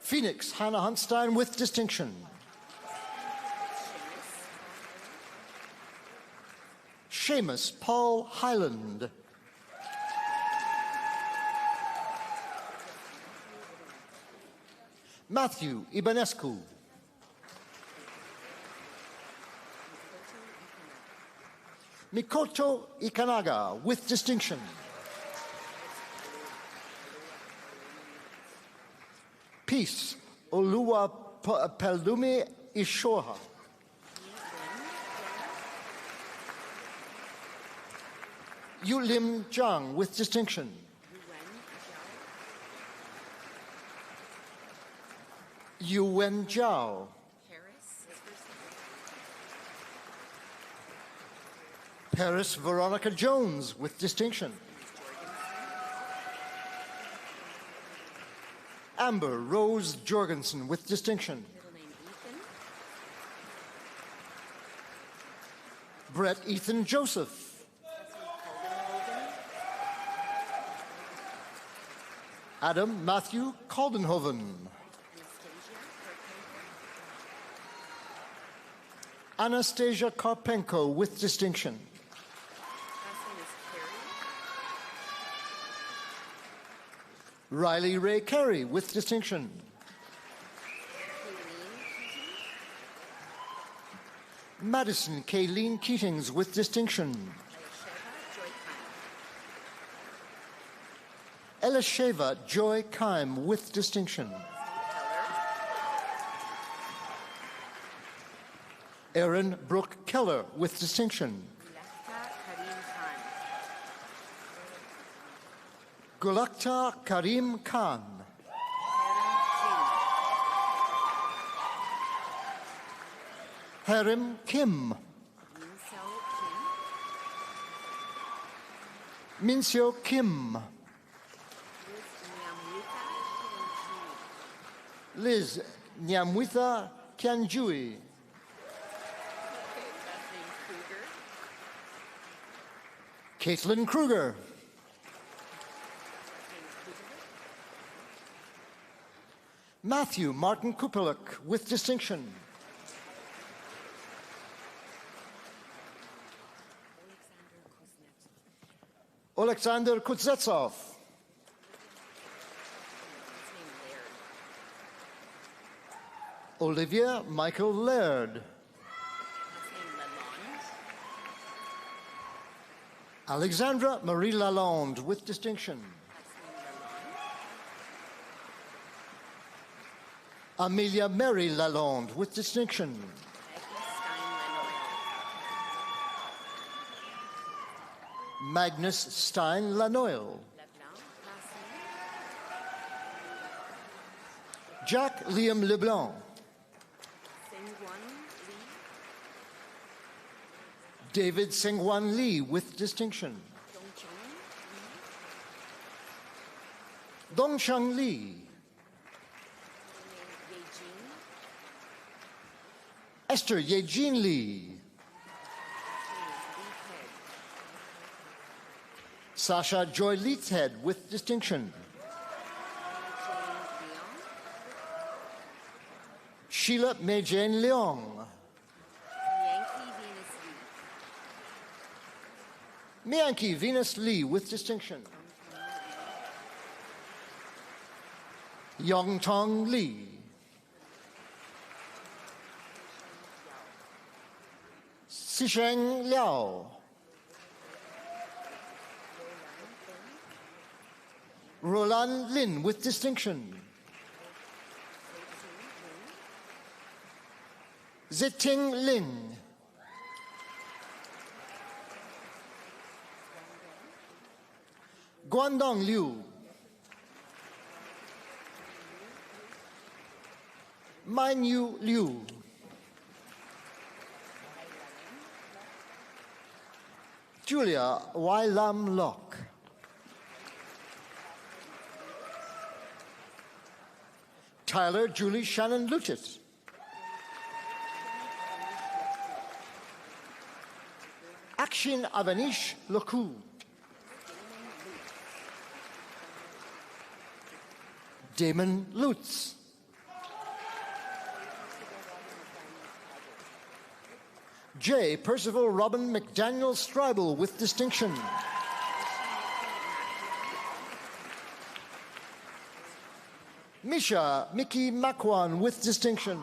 Phoenix Hannah Hunstein with distinction. Seamus Paul Highland. Matthew Ibanescu. Mikoto Ikanaga with distinction. Peace Oluwa Pelumi Ishoha. Yulim Zhang with distinction. Yuwen Zhao. Paris Veronica Jones with distinction. Amber Rose Jorgensen with distinction. Middle name Ethan. Brett Ethan Joseph. Adam Matthew Caldenhoven. Anastasia Karpenko with distinction. Last name is Carey. Riley Ray Carey with distinction. Madison Kayleen Keatings with distinction. Elisheva Joy Kime with distinction. Erin Brooke Keller with distinction. Gulakta Karim Khan. Harim Kim. Minseo Kim. Liz Nyamwitha Kianjui. Caitlin Kruger. Matthew Martin Kupeluk with distinction. Alexander Kuznetsov. Olivia Michael Laird. Alexandra Marie Lalonde with distinction. Amelia Mary Lalonde with distinction. Magnus Stein Lanoil. Jack Liam Leblanc. David Sengwan Lee with distinction. Dongchang Lee. Esther Yejin Lee. Sasha Joy Leathead with distinction. Sheila Mei Jane Leong. Mianki Venus Lee with distinction. Yong Tong Lee. Sisheng Liao. Roland Lin with distinction. Ziting Ling. Guangdong Liu. Manyu Liu. Julia Y. Lam Lok. Tyler Julie Shannon Lutet. Akshin Avanish Loku. Damon Lutz. J. Percival Robin McDaniel Stribel with distinction. Misha Mickey Makwan with distinction.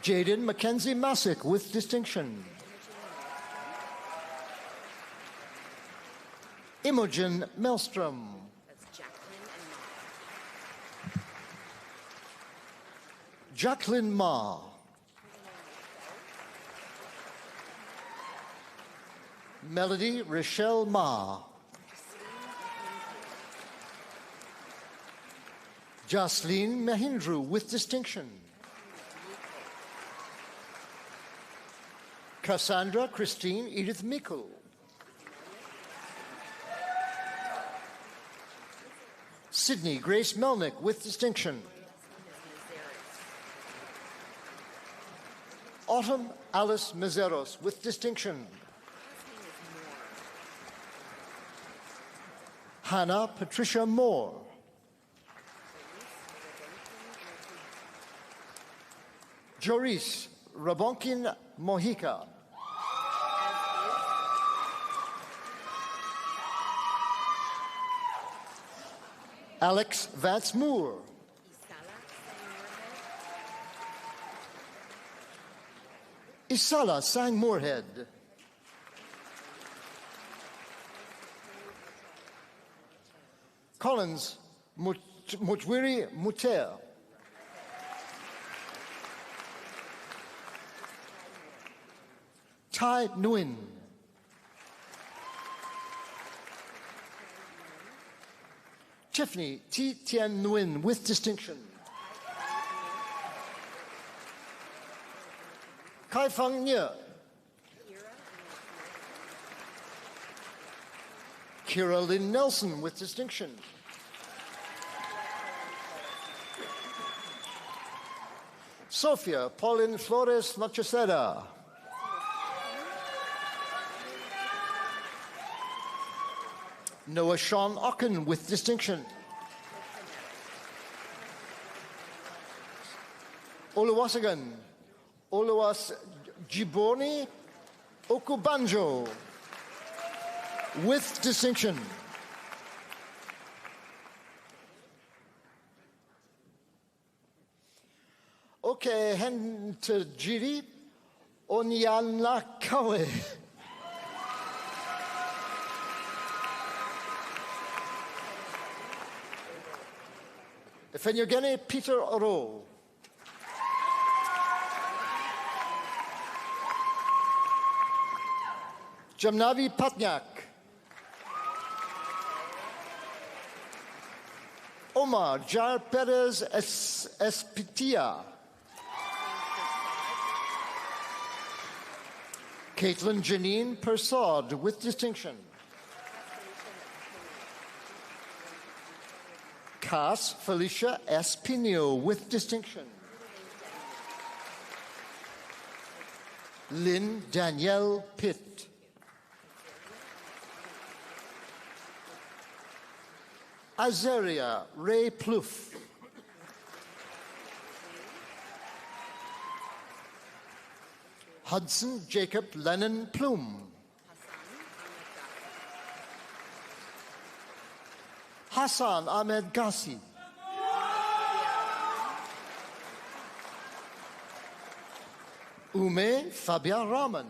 Jaden Mackenzie Masick with distinction. Imogen Melstrom. Jacqueline Ma. Melody Rochelle Ma. Jocelyn Mahindru with distinction. Cassandra Christine Edith Mikkel. Sydney Grace Melnick with distinction. Autumn Alice Mezeros with distinction. Hannah Patricia Moore. Joris Rabonkin Mojica. Alex Vance Moore. Isala Sang Moorhead. Collins Mutwiri Muter. Tai Nguyen. Tiffany T. Tien Nguyen with distinction. Kai Feng Nye. Kira Lynn Nelson with distinction. Sofia Pauline Flores Nocheseda. Noah Sean Ocken with distinction. Oluwasegun Oluwas Jiboni Okubanjo with distinction. Okay, hen to Jiri Onyanakawe. Fenyogene Peter Oro. Jamnavi Patnyak. Omar Jar Perez Espitia. Caitlin Janine Persaud with distinction. Cass Felicia Espino with distinction. Lynn Danielle Pitt. Azaria Ray Plouffe. Hudson Jacob Lennon Plume. Hassan Ahmed Gassi. Ume Fabia Raman.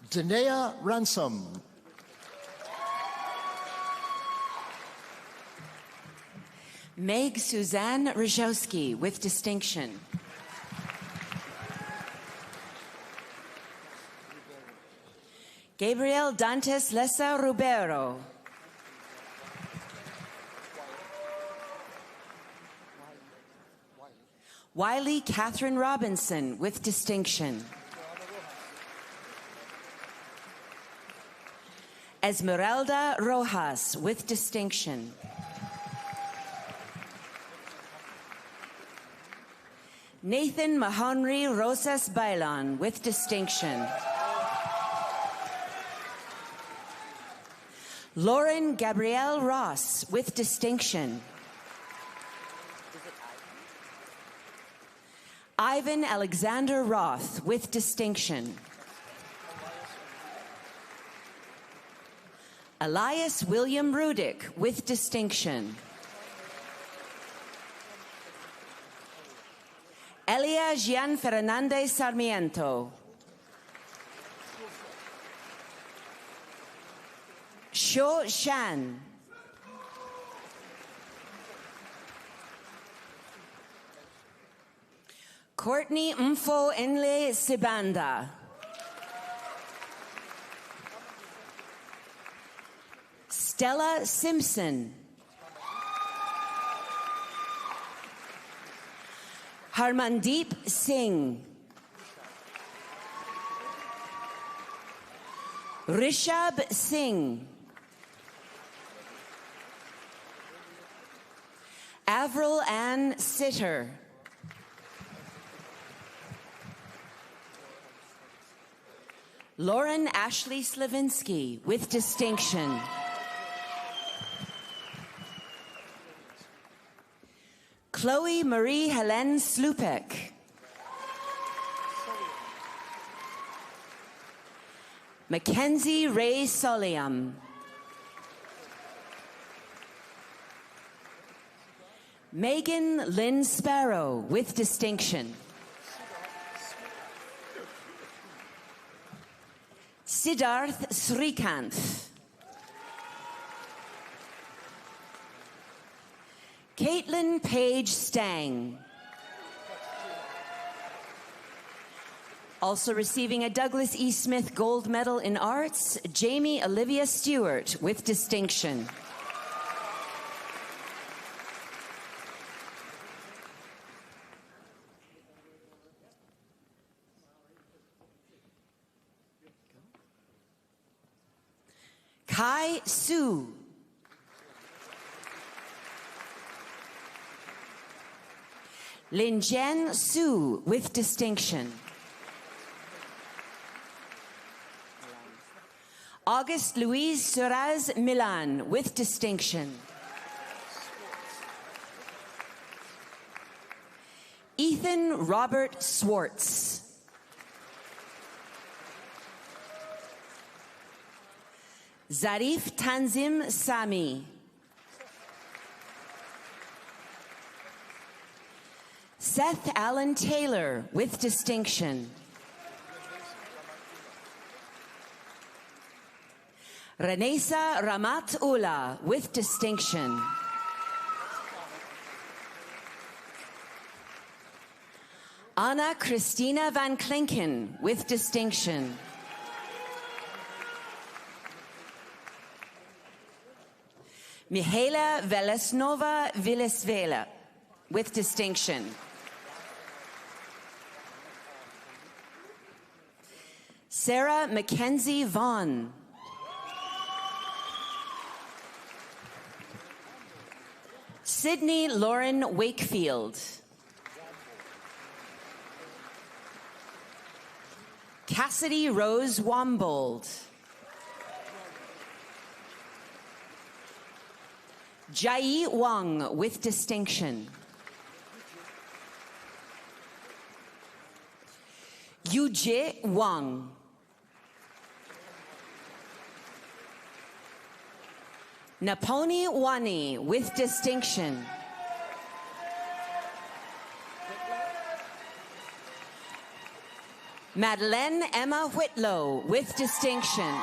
Danea Ransom. Meg Suzanne Rajowski with distinction. Gabriel Dantes Lessa Rubero. Wiley Catherine Robinson with distinction. Esmeralda Rojas with distinction. Nathan Mahonry Rosas Bailon with distinction. Lauren Gabrielle Ross with distinction. Ivan Alexander Roth with distinction. Elias William Rudick with distinction. Elia Gian Fernandez Sarmiento. Sho Shan. Courtney Mfo Enle Sibanda. Stella Simpson. Harmandeep Singh. Rishabh Singh. Avril Ann Sitter. Lauren Ashley Slavinsky with distinction. Chloe Marie Helene Slupek. Mackenzie Ray Solium. Megan Lynn Sparrow with distinction. Siddharth Srikanth. Caitlin Page Stang. Also receiving a Douglas E. Smith Gold Medal in Arts, Jamie Olivia Stewart with distinction. Kai Su. Linjian Su with distinction. August Louise Suraz Milan with distinction. Ethan Robert Swartz. Zarif Tanzim Sami. Seth Allen Taylor with distinction. Renesa Ramat Ula with distinction. Anna Christina Van Klinken with distinction. Mihaela Velesnova Vilesvela with distinction. Sarah Mackenzie Vaughn. Sydney Lauren Wakefield. Cassidy Rose Wombold. Jai Wang with distinction. Yujie Wang. Naponi Wani with distinction. Madeleine Emma Whitlow, with distinction.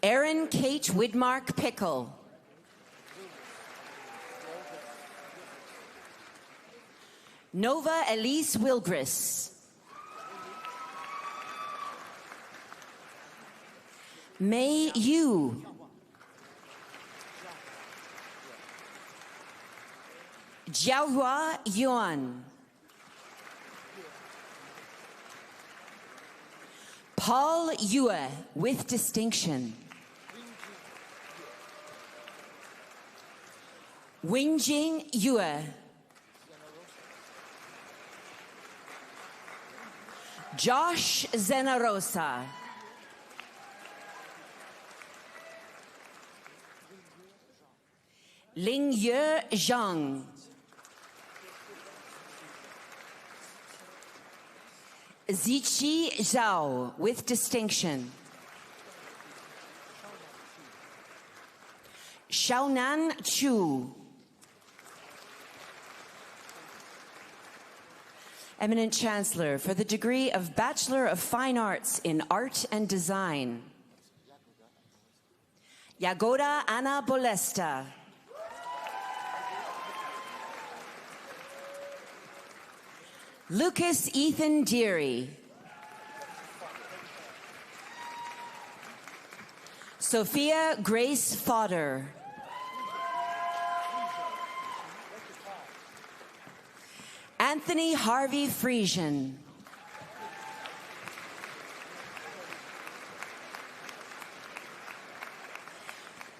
Erin Kate Widmark Pickle. Nova Elise Wilgris. May Yu. Jiahua Yuan. Paul Yue, with distinction. Winjing Yue. Josh Zenarosa. Lingye Zhang. Ziqi Zhao, with distinction. Xiaonan Chu. Eminent Chancellor, for the degree of Bachelor of Fine Arts in Art and Design. Yagoda Ana Bolesta. Lucas Ethan Deary. Sophia Grace Fodder. Anthony Harvey Friesian.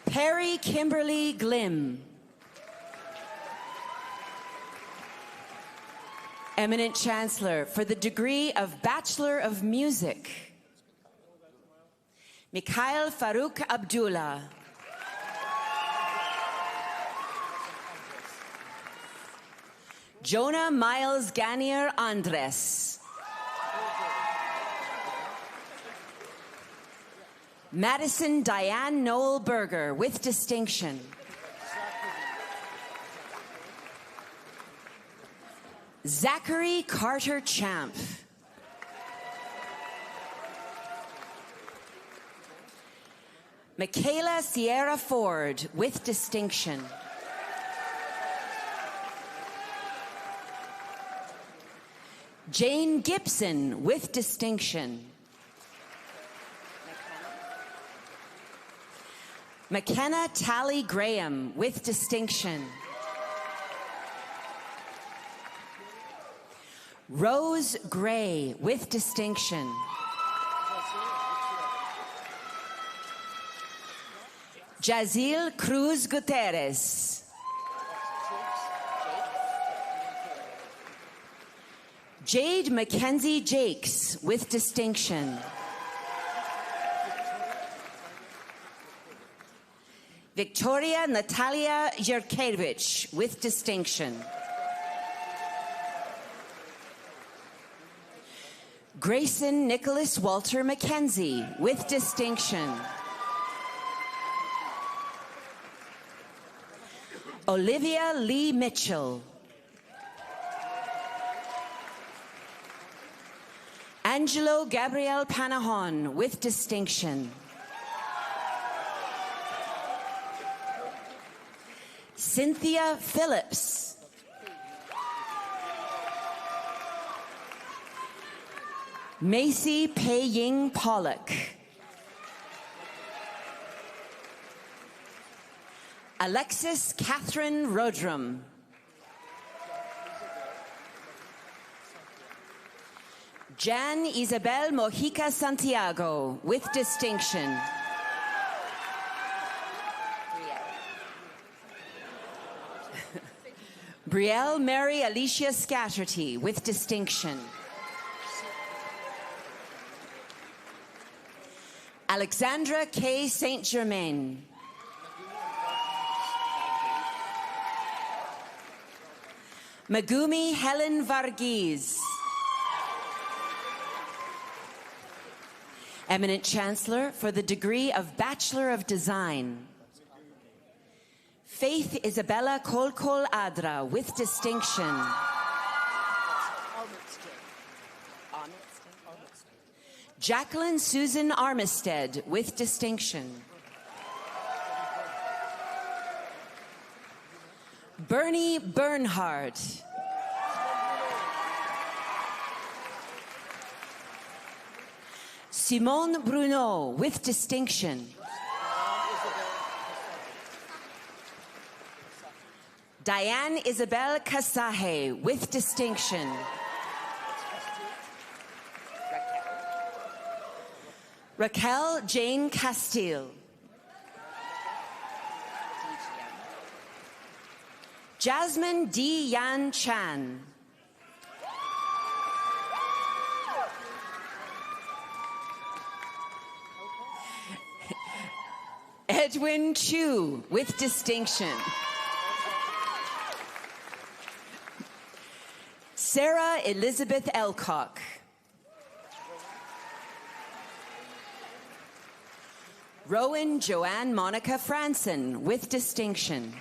Perry Kimberly Glim. Eminent Chancellor, for the degree of Bachelor of Music. Mikhail Farouk Abdullah. Jonah Miles Ganier Andres. Madison Diane Noel Berger, with distinction. Zachary Carter Champ. Michaela Sierra Ford, with distinction. Jane Gibson, with distinction. McKenna Tally Graham, with distinction. Rose Gray, with distinction. Jazil Cruz Gutierrez. Jade Mackenzie Jakes, with distinction. Victoria Natalia Yerkevich, with distinction. Grayson Nicholas Walter Mackenzie, with distinction. Olivia Lee Mitchell. Angelo Gabriel Panajon, with distinction. Cynthia Phillips. Macy Pei-Ying Pollock. Alexis Catherine Rodrum. Jan Isabel Mojica Santiago, with distinction. Brielle Mary Alicia Scatterty, with distinction. Alexandra K. St. Germain. Megumi Helen Varghese. Eminent Chancellor, for the degree of Bachelor of Design. Faith Isabella Kolkol Adra with distinction. Jacqueline Susan Armistead with distinction. Bernie Bernhard. Simone Bruno with distinction. Diane Isabel Kasahe with distinction. Raquel Jane Castile. Jasmine D. Yan Chan. Edwin Chu with distinction. Sarah Elizabeth Elcock. Rowan Joanne Monica Franson with distinction.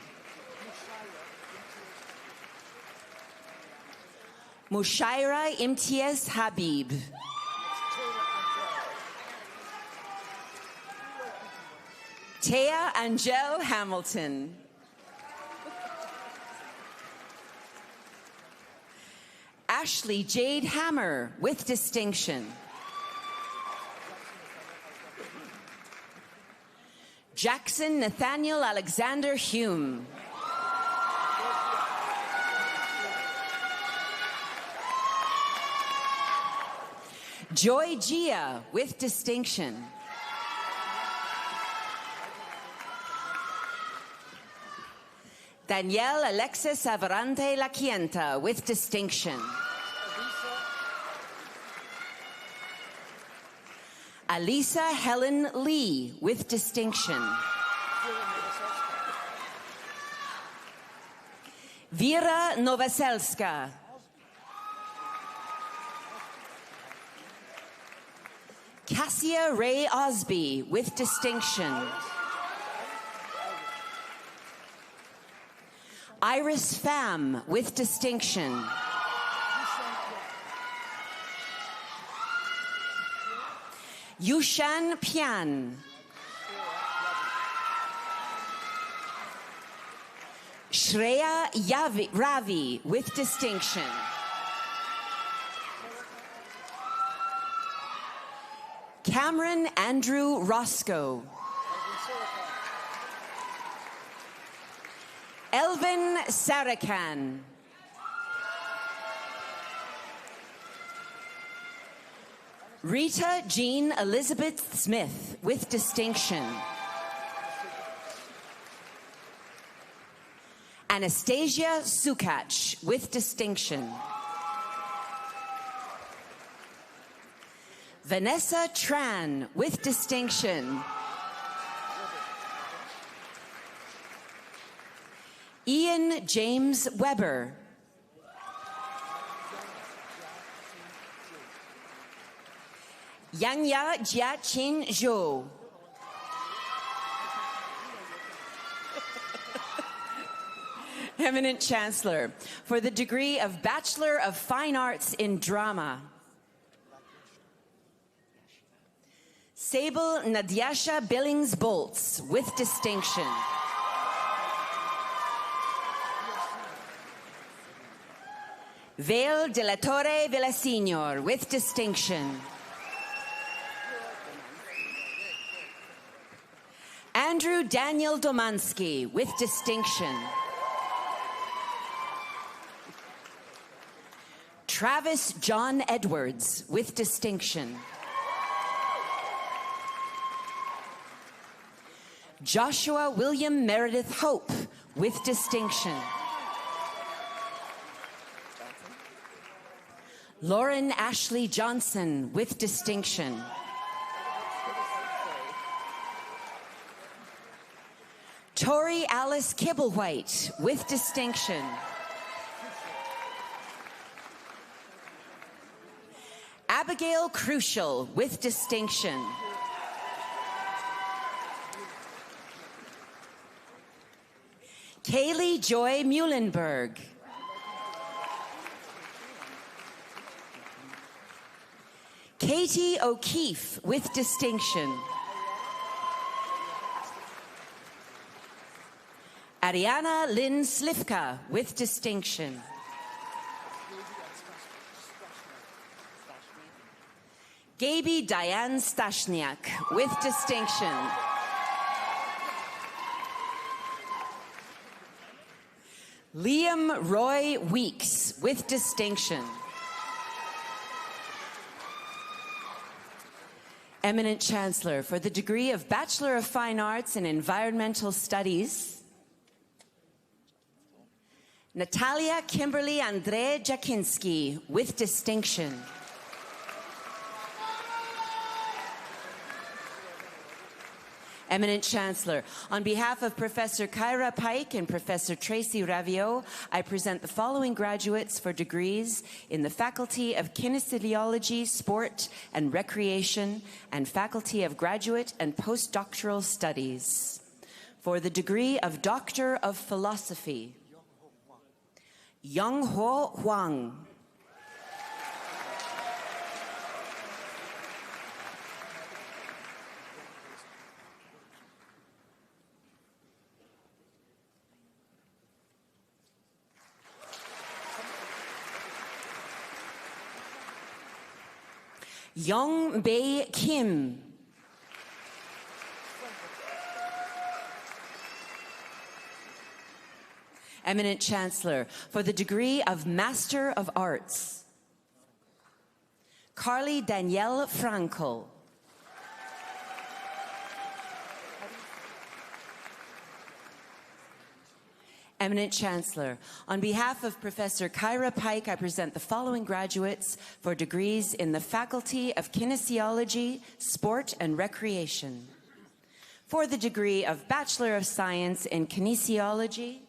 Mushaira Imtiaz Habib. Taya Angel Hamilton. Ashley Jade Hammer with distinction. Jackson Nathaniel Alexander Hume. Joy Gia with distinction. Danielle Alexis Avarante La Quienta with distinction. Alisa Helen Lee with distinction. Vera Nowaselska. Cassia Ray Osby with distinction. Iris Pham with distinction. Yushan Pian. Shreya Ravi with distinction. Cameron Andrew Roscoe. Elvin Sarakan. Rita Jean Elizabeth Smith with distinction. Anastasia Sukach with distinction. Vanessa Tran with distinction. Ian James Weber. Yangya Jiaqin Zhou. Eminent Chancellor, for the degree of Bachelor of Fine Arts in Drama. Sable Nadyasha Billings-Boltz with distinction. Vale de la Torre Villaseñor with distinction. Andrew Daniel Domansky with distinction. Travis John Edwards with distinction. Joshua William Meredith Hope with distinction. Lauren Ashley Johnson with distinction. Tori Alice Kibblewhite with distinction. Abigail Crucial with distinction. Kaylee Joy Muhlenberg. Katie O'Keefe with distinction. Ariana Lynn Slivka with distinction. Gaby Diane Stashniak with distinction. Liam Roy Weeks with distinction. Eminent Chancellor, for the degree of Bachelor of Fine Arts in Environmental Studies, Natalia Kimberly Andre Jakinski with distinction. Eminent Chancellor, on behalf of Professor Kyra Pike and Professor Tracy Ravio, I present the following graduates for degrees in the Faculty of Kinesiology, Sport and Recreation and Faculty of Graduate and Postdoctoral Studies. For the degree of Doctor of Philosophy, Young Ho Huang. Young Bae Kim. Eminent Chancellor, for the degree of Master of Arts, Carly Danielle Frankel. Eminent Chancellor, on behalf of Professor Kyra Pike, I present the following graduates for degrees in the Faculty of Kinesiology, Sport and Recreation. For the degree of Bachelor of Science in Kinesiology,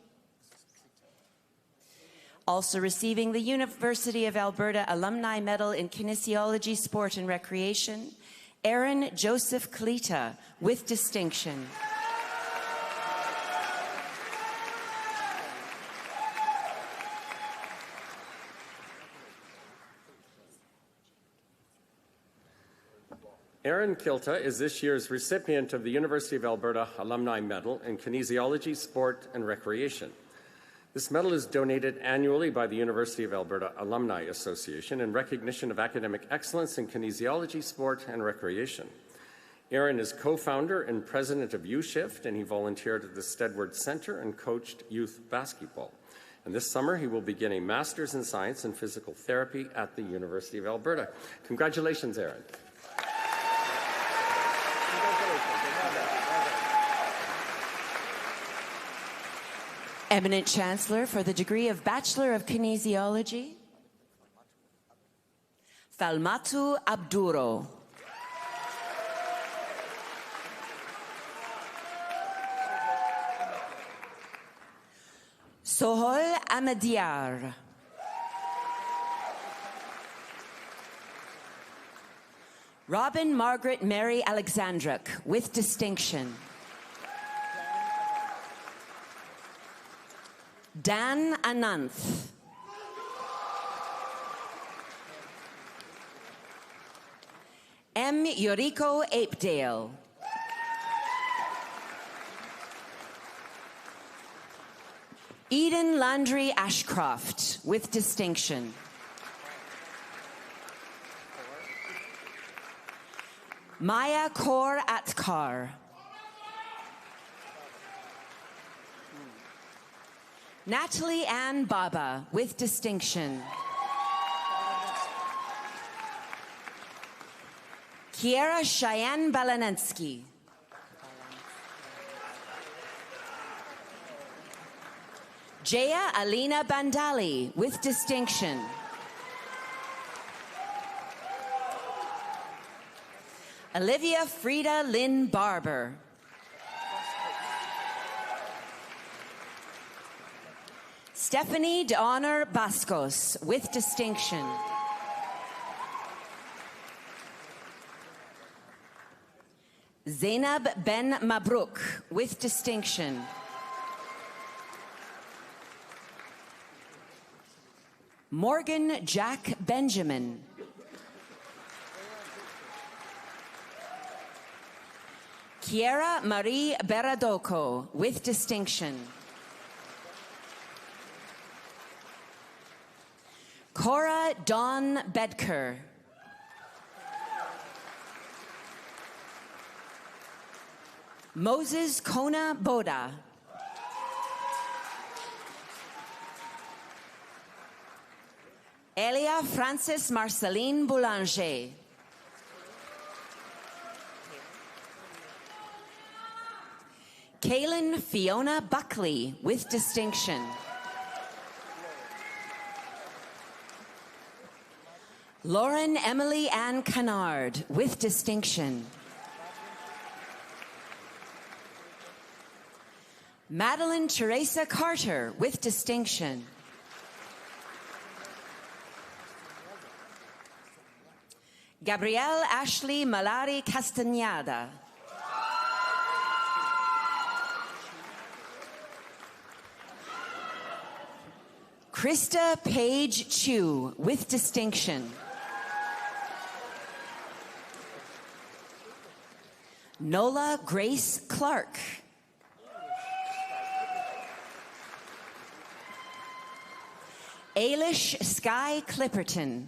also receiving the University of Alberta Alumni Medal in Kinesiology, Sport and Recreation, Aaron Joseph Kalita with distinction. Aaron Kilta is this year's recipient of the University of Alberta Alumni Medal in Kinesiology, Sport and Recreation. This medal is donated annually by the University of Alberta Alumni Association in recognition of academic excellence in kinesiology, sport and recreation. Aaron is co-founder and president of U-Shift, and he volunteered at the Stedward Center and coached youth basketball. And this summer, he will begin a master's in science and physical therapy at the University of Alberta. Congratulations, Aaron. Eminent Chancellor, for the degree of Bachelor of Kinesiology, Falmatu Abduro. Sohol Ahmadiar. Robin Margaret Mary Alexandruk with distinction. Dan Ananth. M. Yoriko Apedale. Eden Landry Ashcroft with distinction. Maya Kaur Atkar. Natalie Ann Baba with distinction. Kiera Cheyenne Balanensky. Jaya Alina Bandali with distinction. Olivia Frida Lynn Barber. Stephanie DeHonor Bascos with distinction. Zainab Ben Mabruk with distinction. Morgan Jack Benjamin. Kiera Marie Beradoco, with distinction. Cora Dawn Bedker. Moses Kona Boda. Elia Francis Marceline Boulanger. Kaylin Fiona Buckley, with distinction. Lauren Emily Ann Kennard, with distinction. Madeline Teresa Carter, with distinction. Gabrielle Ashley Malari Castañeda. Krista Page Chu, with distinction. Nola Grace Clark. Ailish Sky Clipperton.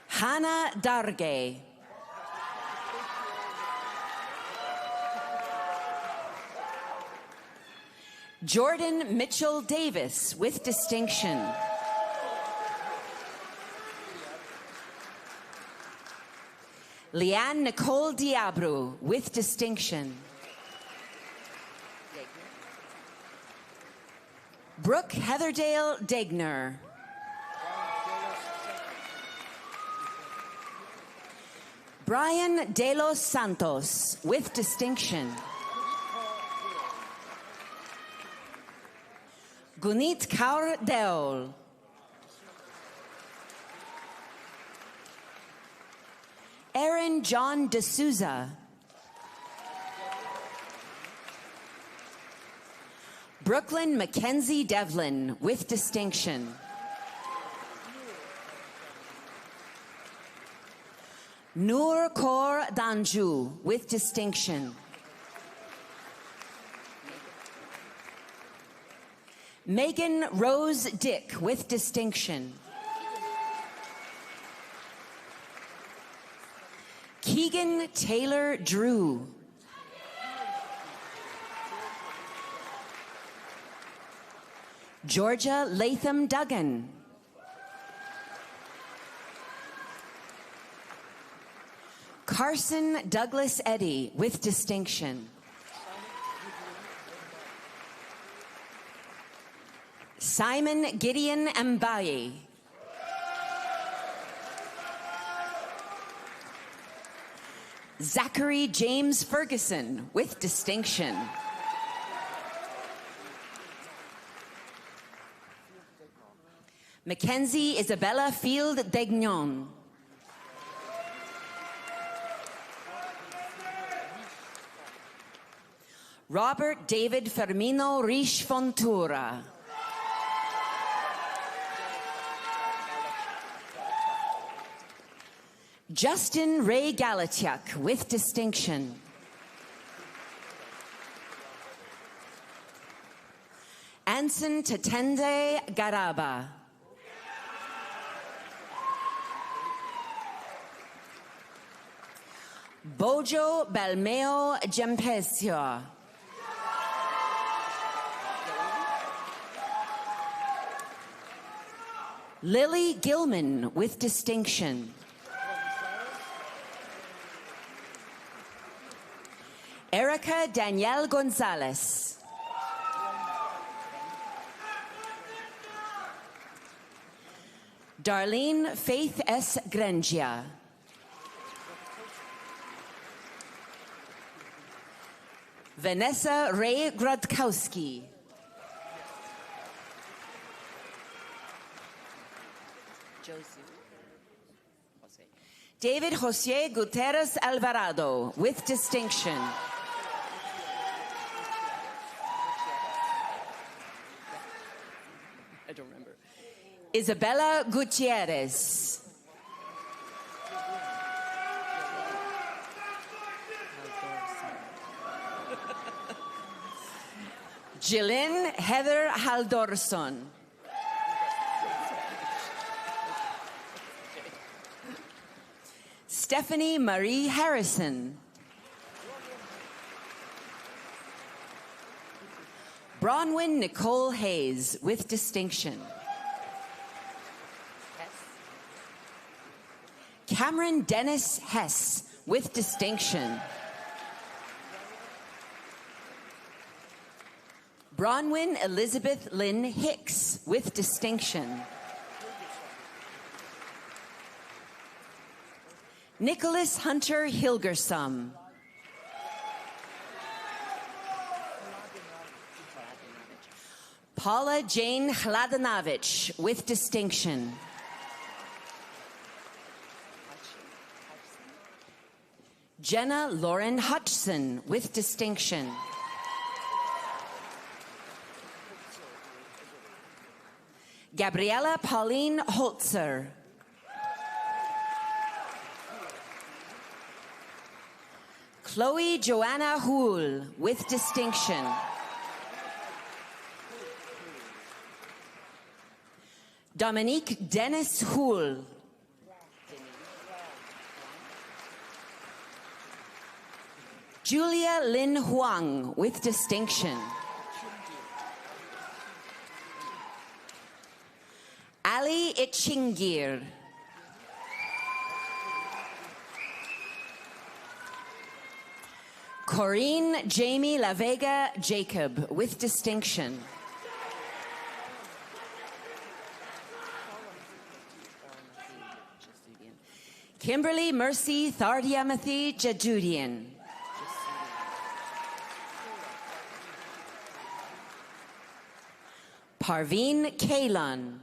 Hannah Darge. Jordan Mitchell Davis, with distinction. Leanne Nicole Diabru, with distinction. Brooke Heatherdale Degner. Brian De Los Santos, with distinction. Gunit Kaur Deol. Aaron John D'Souza. Brooklyn Mackenzie Devlin, with distinction. Noor Kaur Danju, with distinction. Megan Rose Dick, with distinction. Keegan Taylor Drew. Georgia Latham Duggan. Carson Douglas Eddy, with distinction. Simon Gideon Mbaye. Zachary James Ferguson, with distinction. Mackenzie Isabella Field Degnon. Robert David Fermino Riche Fontura. Justin Ray Galatiuk, with distinction. Anson Tatende Garaba. Bojo Balmeo Jempesio. Lily Gilman, with distinction. Erica Danielle Gonzalez. Darlene Faith S. Grangia. Vanessa Ray Grodkowski. David Jose Gutierrez Alvarado, with distinction. Isabella Gutierrez. Jillian Heather Haldorson. Stephanie Marie Harrison. Bronwyn Nicole Hayes with distinction. Cameron Dennis Hess with distinction. Bronwyn Elizabeth Lynn Hicks with distinction. Nicholas Hunter Hilgersum. Paula Jane Hladanovich with distinction. Jenna Lauren Hutchson with distinction. Gabriella Pauline Holzer. Chloe Joanna Houle with distinction. Dominique Dennis Houle. Julia Lin Huang with distinction. Ali Ichingir. Corinne Jamie La Vega Jacob with distinction. Kimberly Mercy Thardiamathi Jajudian. Parveen Kalon.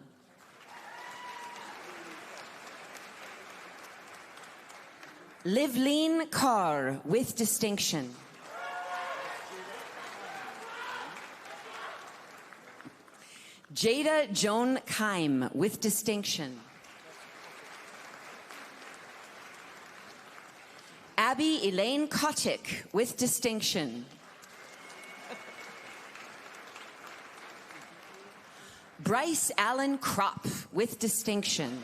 Livleen Carr with distinction. Jada Joan Keim with distinction. Abby Elaine Kotick with distinction. Bryce Allen Kropp with distinction.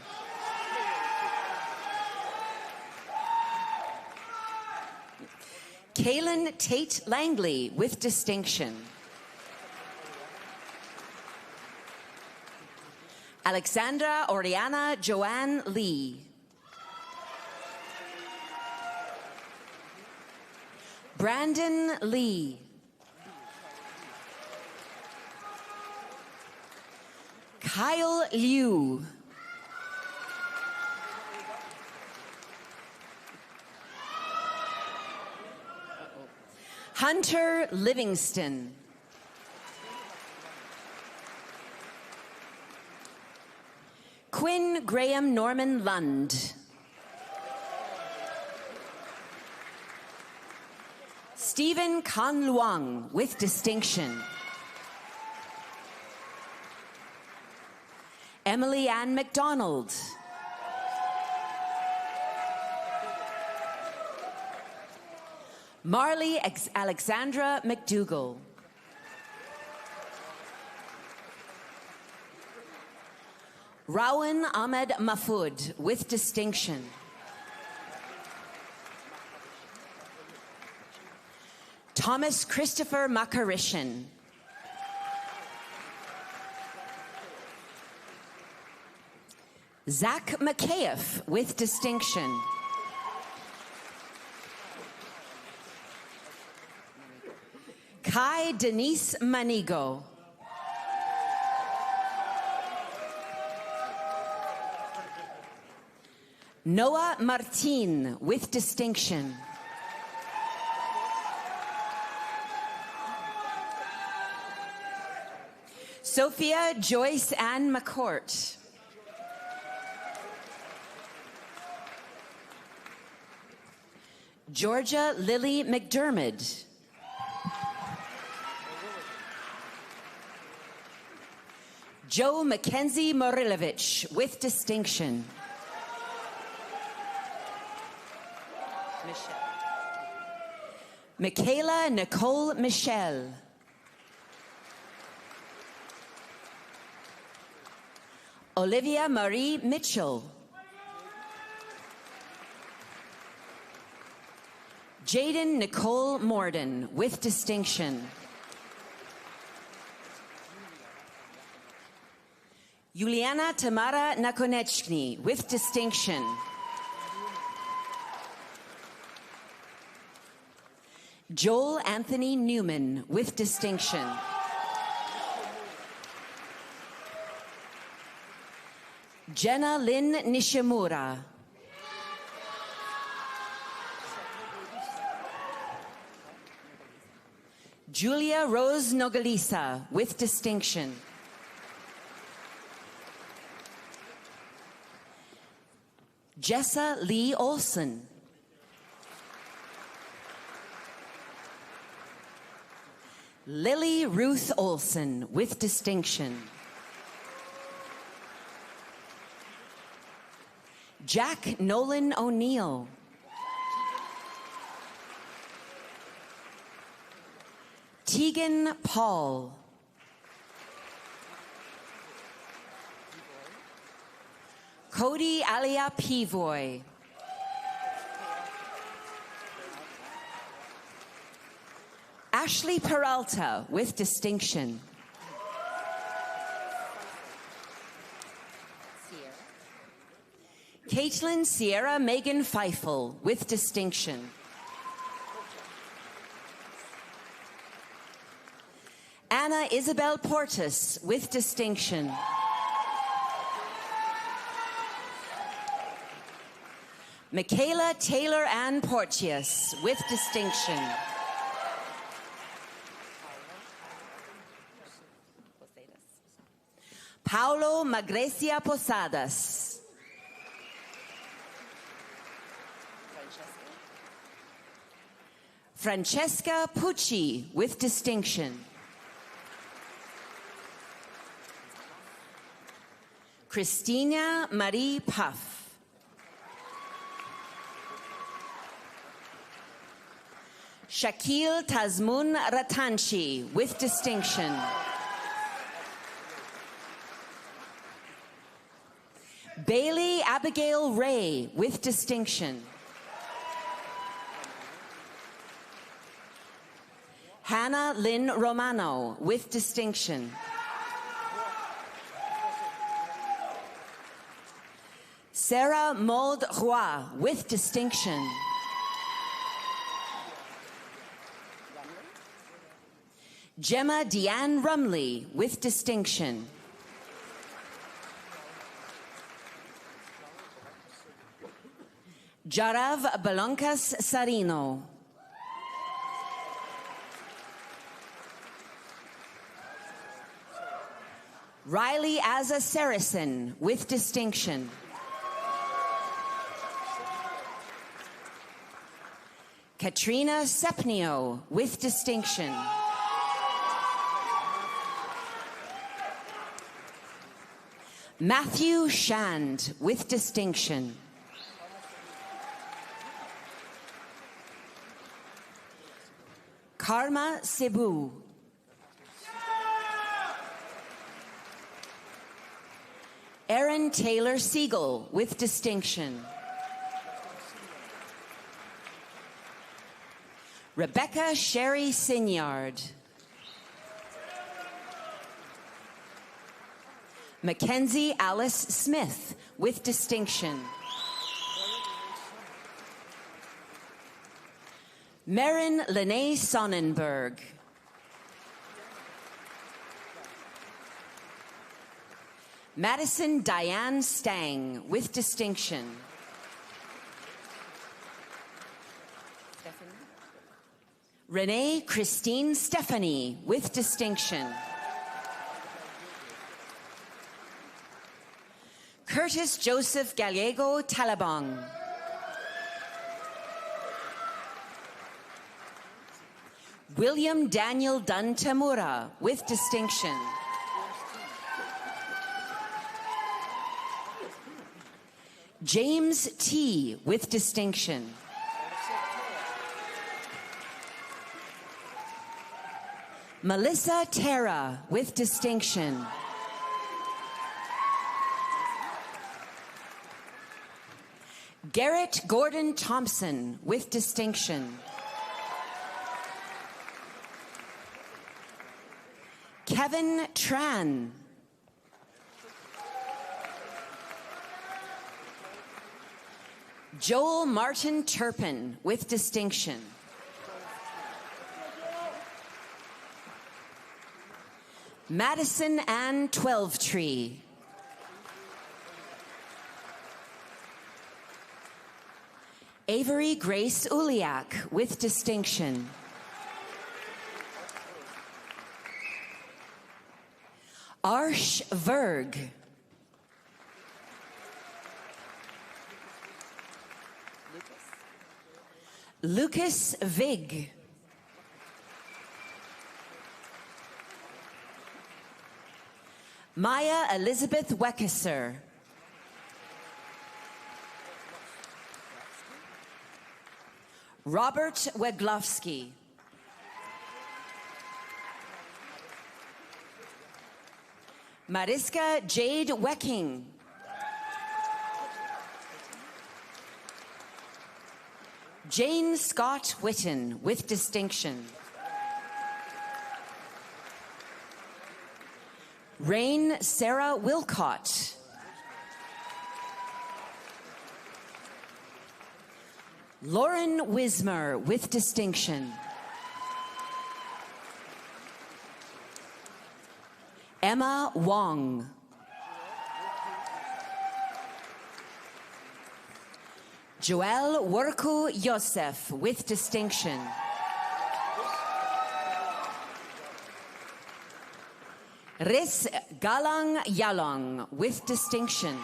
Kaylin Tate Langley with distinction. Alexandra Oriana Joanne Lee. Brandon Lee. Kyle Liu. Hunter Livingston. Quinn Graham Norman Lund. Stephen Kan Luang with distinction. Emily Ann McDonald. Marley Alexandra McDougall. Rowan Ahmed Mahfoud with distinction. Thomas Christopher Makarishan. Zach McKeough with distinction. Kai Denise Manigo. Noah Martin with distinction. Sophia Joyce Ann McCourt. Georgia Lily McDermott. Joe Mackenzie Morilovich, with distinction. Michaela Nicole Michel. Olivia Marie Mitchell. Jaden Nicole Morden, with distinction. Juliana Tamara Nakonechny, with distinction. Joel Anthony Newman, with distinction. Jenna Lynn Nishimura. Julia Rose Nogalisa, with distinction. Jessa Lee Olson. Lily Ruth Olson, with distinction. Jack Nolan O'Neill. Tegan Paul. Cody Alia Pivoy. Ashley Peralta, with distinction. Caitlin Sierra Megan Feifel, with distinction. Anna Isabel Portis, with distinction. Michaela Taylor Ann Porteous, with distinction. Paulo Magrecia Posadas. Francesca Pucci, with distinction. Christina Marie Puff. Shakil Tazmun Ratanchi, with distinction. Bailey Abigail Ray, with distinction. Hannah Lynn Romano, with distinction. Sarah Maud Roy, with distinction. Gemma Deanne Rumley, with distinction. Jarav Balankas Sarino. Riley Aza Saracen, with distinction. Katrina Sepnio, with distinction. Matthew Shand, with distinction. Karma Cebu. Erin Taylor Siegel, with distinction. Rebecca Sherry Sinyard. Mackenzie Alice Smith, with distinction. Marin Lene Sonnenberg. Madison Diane Stang, with distinction. Renee Christine Stephanie, with distinction. Curtis Joseph Gallego Talabong. William Daniel Dunn Tamura, with distinction. James T. with distinction. Melissa Terra with distinction. Garrett Gordon Thompson with distinction. Kevin Tran. Joel Martin Turpin with distinction. Madison Ann Twelvetree. Avery Grace Uliak with distinction. Arsh Verg. Lucas Vig. Maya Elizabeth Weckesser. Robert Weglowski. Mariska Jade Wecking. Jane Scott Witten with distinction. Rain Sarah Wilcott. Lauren Wismer with distinction. Emma Wong. Joel Worku Yosef with distinction. Riz Galang Yalong with distinction.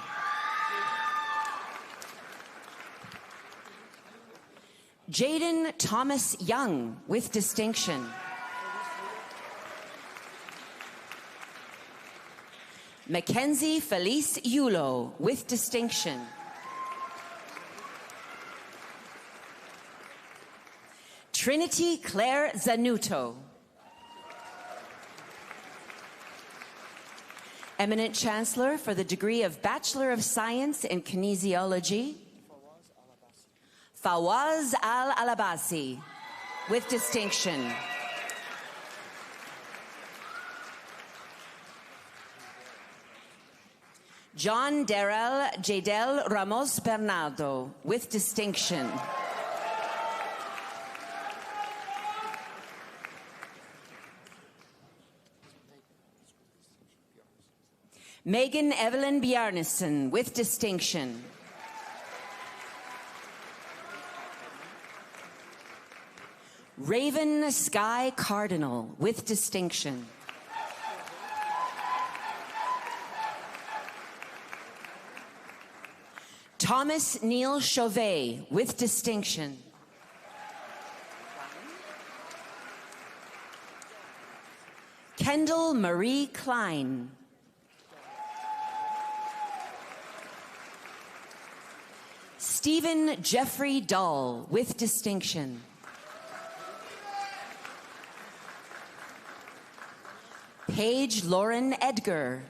Jaden Thomas Young with distinction. Mackenzie Felice Yulo with distinction. Trinity Claire Zanuto. Eminent Chancellor for the degree of Bachelor of Science in Kinesiology, Fawaz Al-Alabasi with distinction. John Darrell Jadel Ramos Bernardo with distinction. Megan Evelyn Bjarnason with distinction. Raven Sky Cardinal with distinction. Thomas Neil Chauvet with distinction. Kendall Marie Klein. Stephen Jeffrey Dahl with distinction. Paige Lauren Edgar.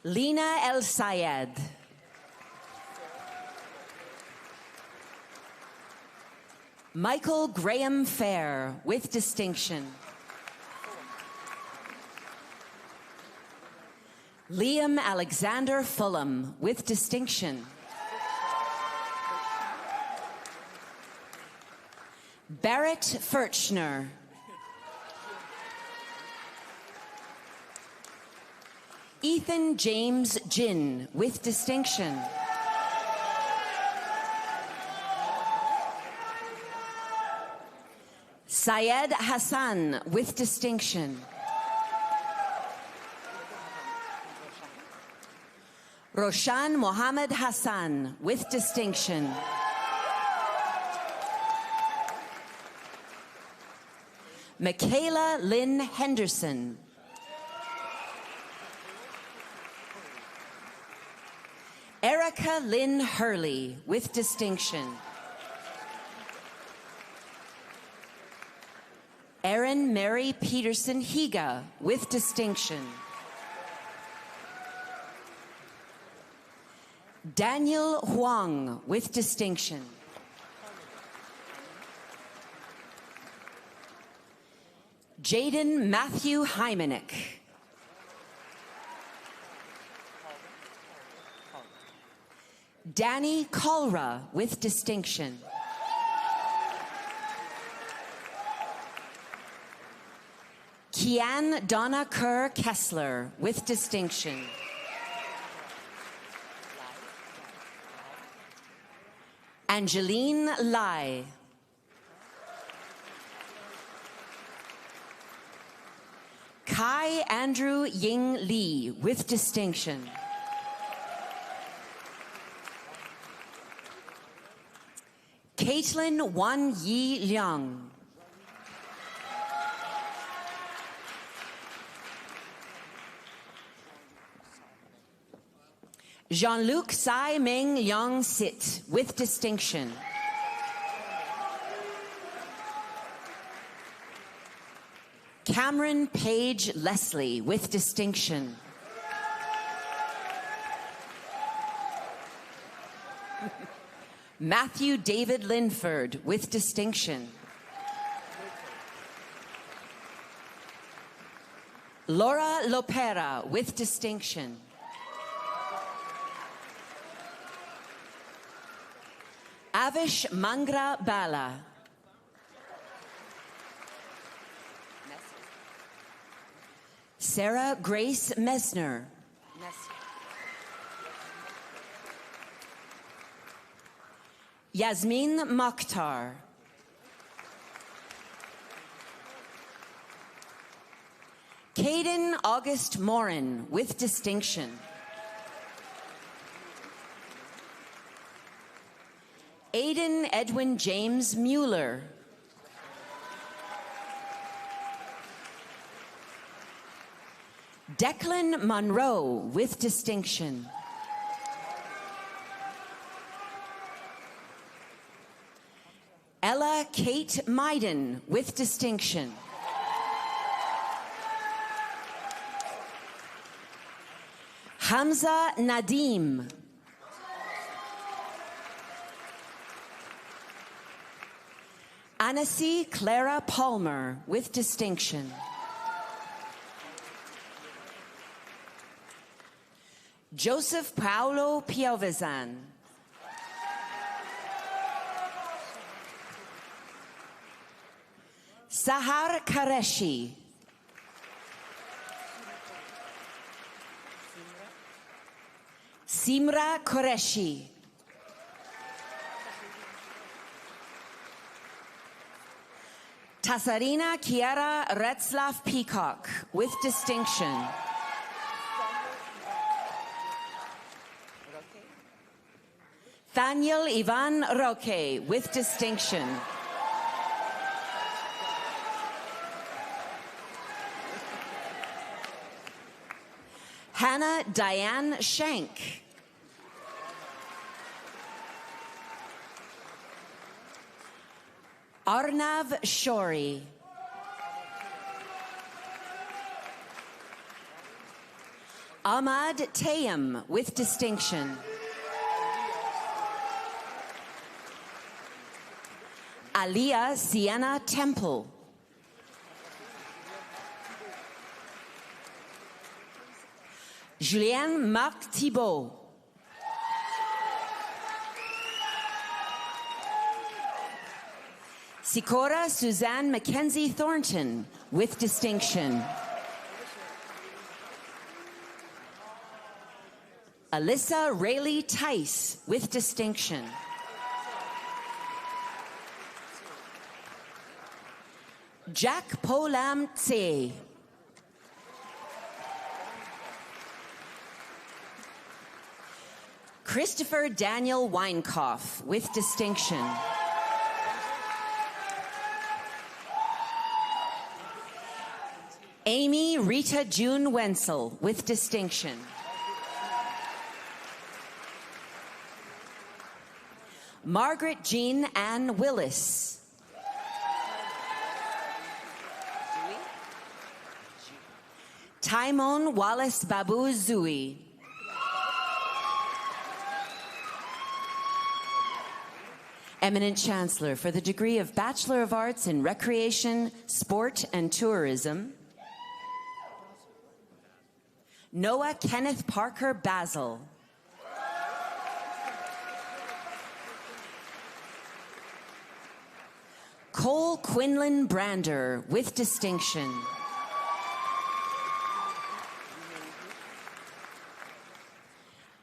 Lena El Sayed. Michael Graham Fair with distinction. Liam Alexander Fulham with distinction. Barrett Furchner. Ethan James Jin with distinction. Syed Hassan with distinction. Roshan Mohammed Hassan with distinction. Michaela Lynn Henderson. Erica Lynn Hurley with distinction. Erin Mary Peterson Higa with distinction. Daniel Huang with distinction. Jaden Matthew Hymanek. Danny Colra with distinction. Kian Donna Kerr Kessler with distinction. Angeline Lai. Kai Andrew Ying Lee with distinction. Caitlin Wan Yi Liang. Jean-Luc Sai Ming Yang Sit with distinction. Cameron Page Leslie with distinction. Matthew David Linford with distinction. Laura Lopera with distinction. Avish Mangra Bala. Sarah Grace Messner. Yasmin Mokhtar. Caden August Morin with distinction. Aiden Edwin James Mueller. Declan Monroe with distinction. Ella Kate Maiden with distinction. Hamza Nadim. Annecy Clara Palmer with distinction. Joseph Paulo Piovesan. Sahar Kareshi. Simra Qureshi. Tasarina Kiara Retzlaff Peacock with distinction. Thaniel Ivan Roque with distinction. Hannah Diane Shank. Arnav Shori. Ahmad Tayem with distinction. Aliyah Sienna Temple. Julien Marc Thibault. Sikora Suzanne Mackenzie Thornton with distinction. Alyssa Rayleigh Tice with distinction. Jack Polam Tse. Christopher Daniel Weinkoff with distinction. Amy Rita June Wenzel with distinction. Margaret Jean Ann Willis. Timon Wallace Babu Zui. Eminent Chancellor, for the degree of Bachelor of Arts in Recreation, Sport and Tourism, Noah Kenneth Parker Basil. Cole Quinlan Brander, with distinction.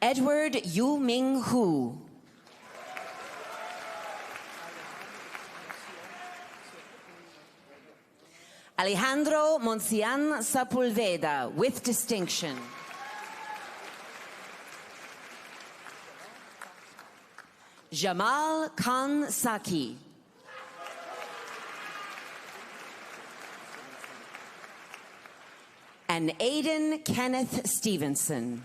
Edward Yu Ming Hu. Alejandro Moncian Sepulveda, with distinction. Jamal Khan Saki. And Aidan Kenneth Stevenson.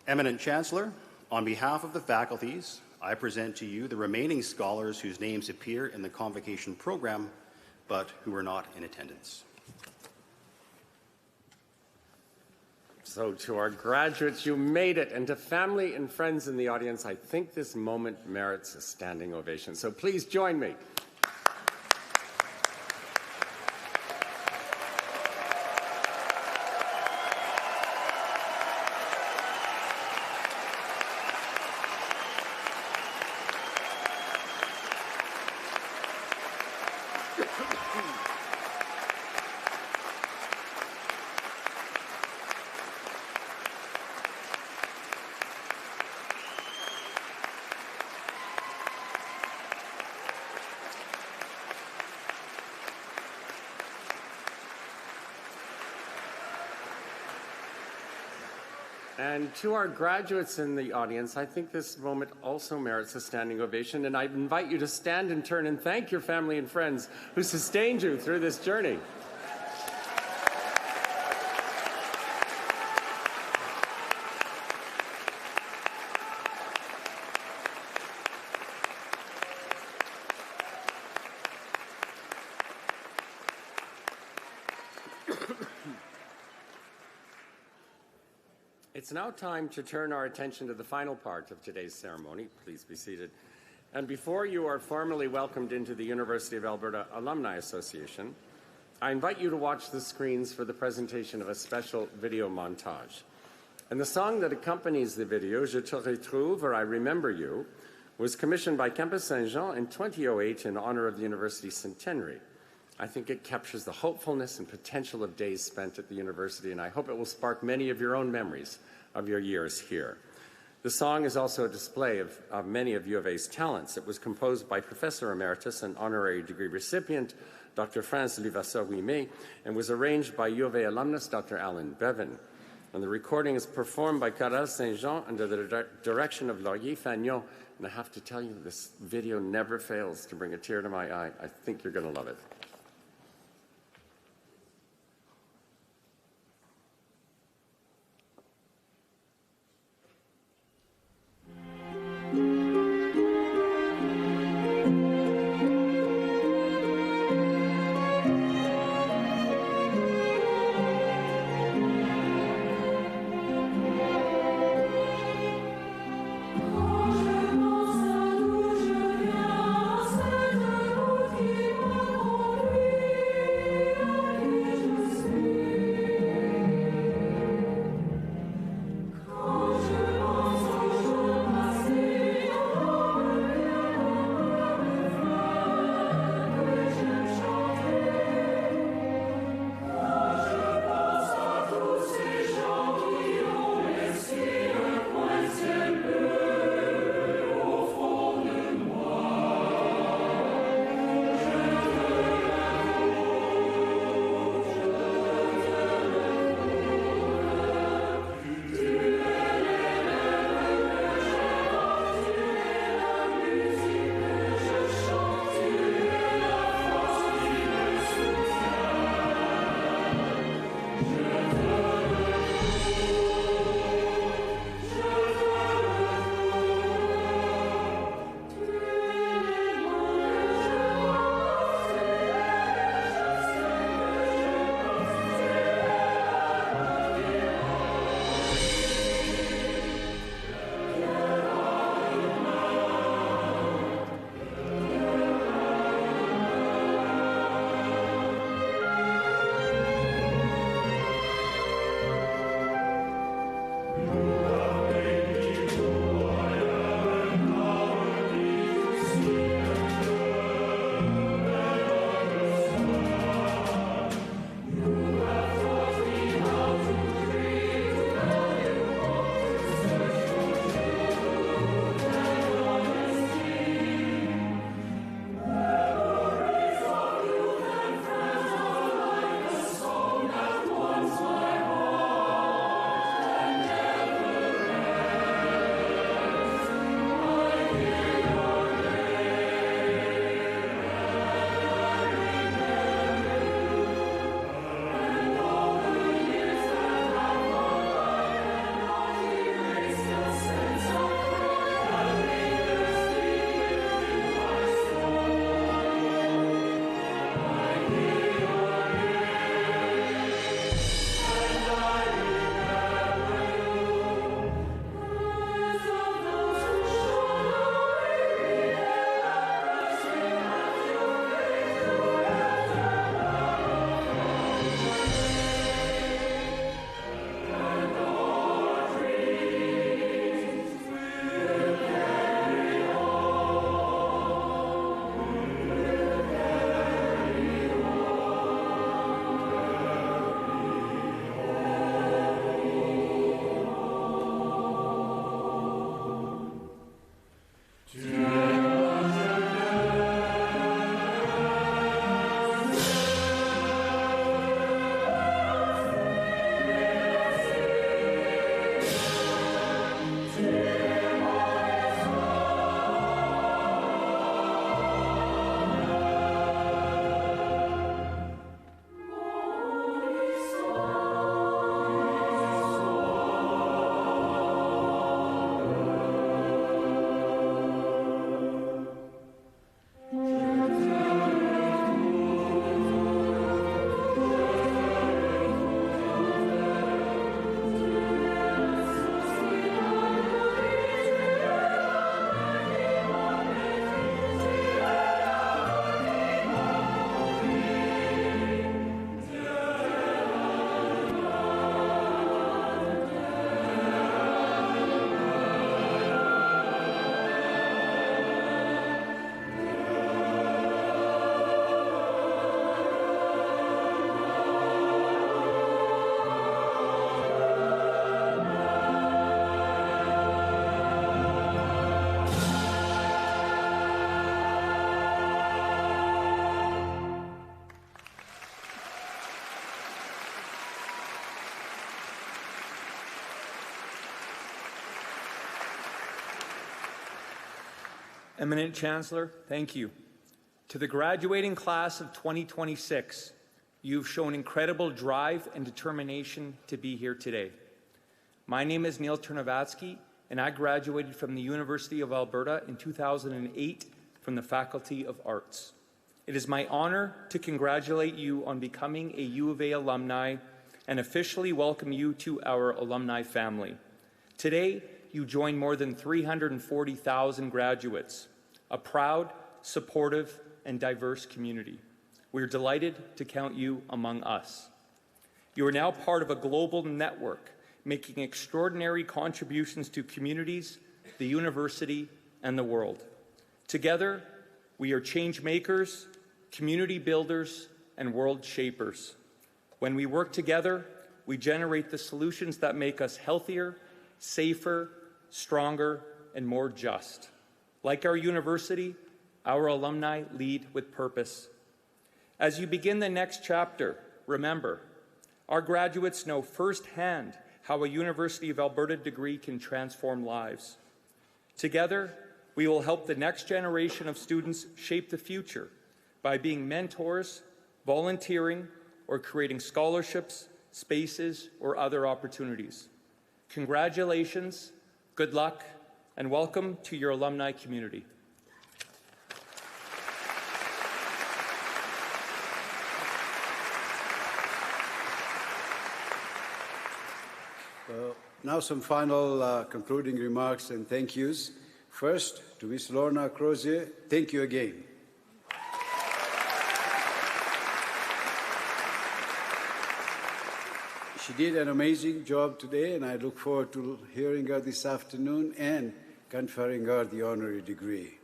Eminent Chancellor, on behalf of the faculties, I present to you the remaining scholars whose names appear in the Convocation program, but who are not in attendance. So to our graduates, you made it, and to family and friends in the audience, I think this moment merits a standing ovation. So please join me. And to our graduates in the audience, I think this moment also merits a standing ovation, and I invite you to stand in turn and thank your family and friends who sustained you through this journey. It's now time to turn our attention to the final part of today's ceremony. Please be seated. And before you are formally welcomed into the University of Alberta Alumni Association, I invite you to watch the screens for the presentation of a special video montage. And the song that accompanies the video, Je te retrouve, or I Remember You, was commissioned by Campus Saint-Jean in 2008 in honor of the university's centenary. I think it captures the hopefulness and potential of days spent at the university, and I hope it will spark many of your own memories of your years here. The song is also a display of many of U of A's talents. It was composed by Professor Emeritus and honorary degree recipient, Dr. France Levasseur-Ouimet, and was arranged by U of A alumnus, Dr. Alan Bevan. And the recording is performed by Chorale Saint-Jean under the direction of Laurier Fagnon. And I have to tell you, this video never fails to bring a tear to my eye. I think you're going to love it. Oh, Eminent Chancellor, thank you. To the graduating class of 2026, you've shown incredible drive and determination to be here today. My name is Neil Ternavatsky, and I graduated from the University of Alberta in 2008 from the Faculty of Arts. It is my honor to congratulate you on becoming a U of A alumni and officially welcome you to our alumni family. Today, you join more than 340,000 graduates, a proud, supportive, and diverse community. We're delighted to count you among us. You are now part of a global network making extraordinary contributions to communities, the university, and the world. Together, we are change makers, community builders, and world shapers. When we work together, we generate the solutions that make us healthier, safer, stronger, and more just. Like our university, our alumni lead with purpose. As you begin the next chapter, remember, our graduates know firsthand how a University of Alberta degree can transform lives. Together, we will help the next generation of students shape the future by being mentors, volunteering, or creating scholarships, spaces, or other opportunities. Congratulations, good luck, and welcome to your alumni community. Now some final concluding remarks and thank yous. First, to Ms. Lorna Crozier, thank you again. She did an amazing job today, and I look forward to hearing her this afternoon and conferring her the honorary degree.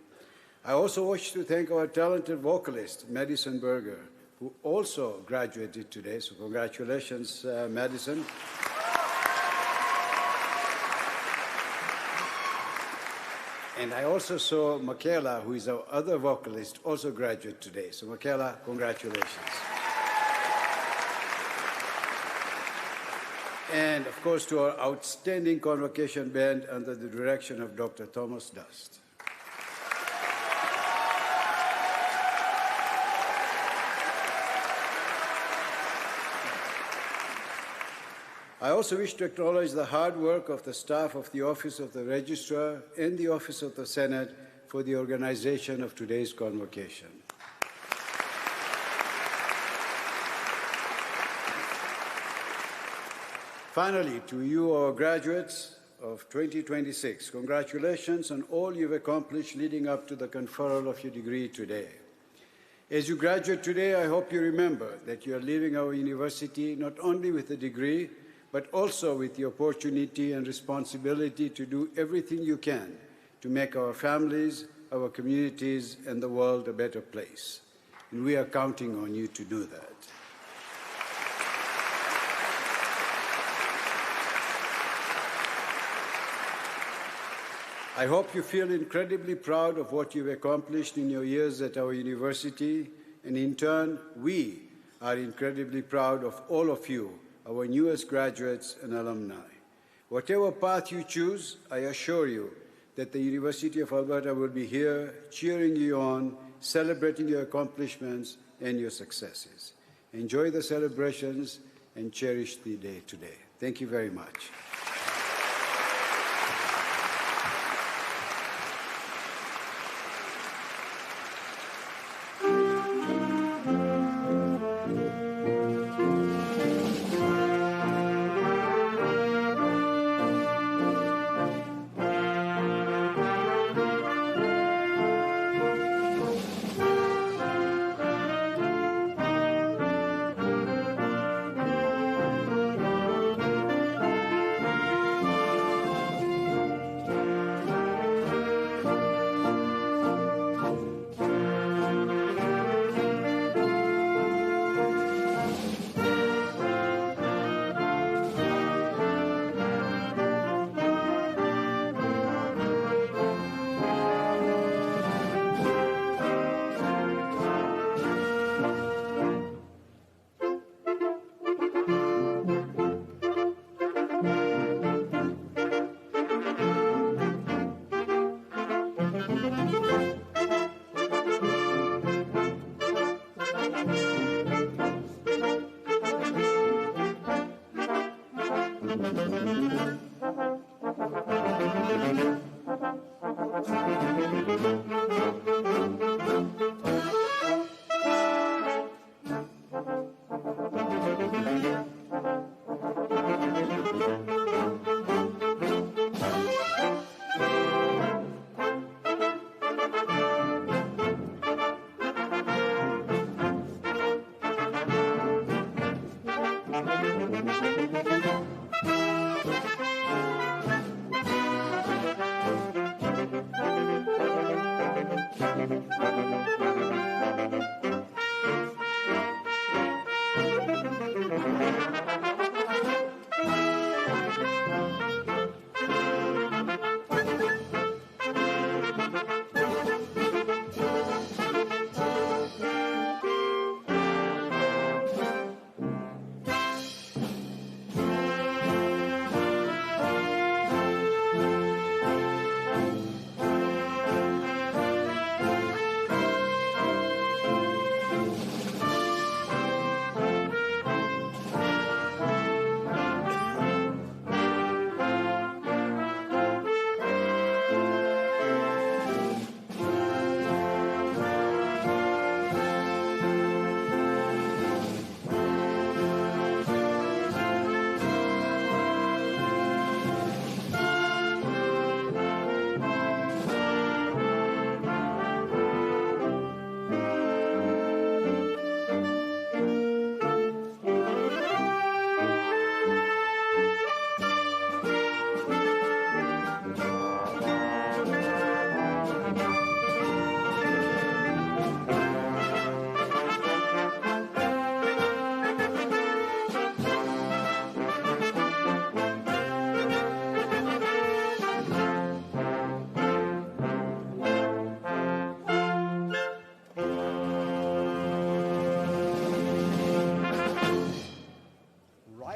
I also wish to thank our talented vocalist, Madison Berger, who also graduated today, so congratulations, Madison. And I also saw Michaela, who is our other vocalist, also graduate today. So Michaela, congratulations. And of course to our outstanding Convocation band under the direction of Dr. Thomas Dust. I also wish to acknowledge the hard work of the staff of the Office of the Registrar and the Office of the Senate for the organization of today's Convocation. Finally, to you, our graduates of 2026, congratulations on all you've accomplished leading up to the conferral of your degree today. As you graduate today, I hope you remember that you are leaving our university not only with a degree, but also with the opportunity and responsibility to do everything you can to make our families, our communities, and the world a better place. And we are counting on you to do that. I hope you feel incredibly proud of what you've accomplished in your years at our university, and in turn, we are incredibly proud of all of you, our newest graduates and alumni. Whatever path you choose, I assure you that the University of Alberta will be here cheering you on, celebrating your accomplishments and your successes. Enjoy the celebrations and cherish the day today. Thank you very much.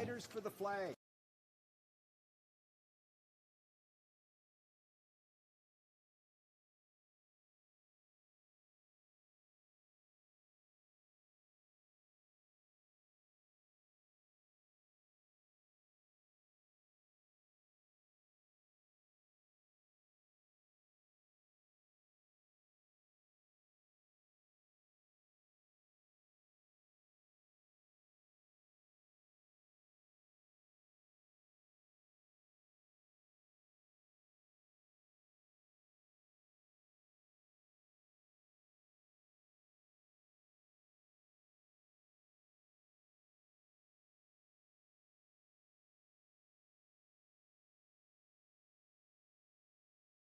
Riders for the flag.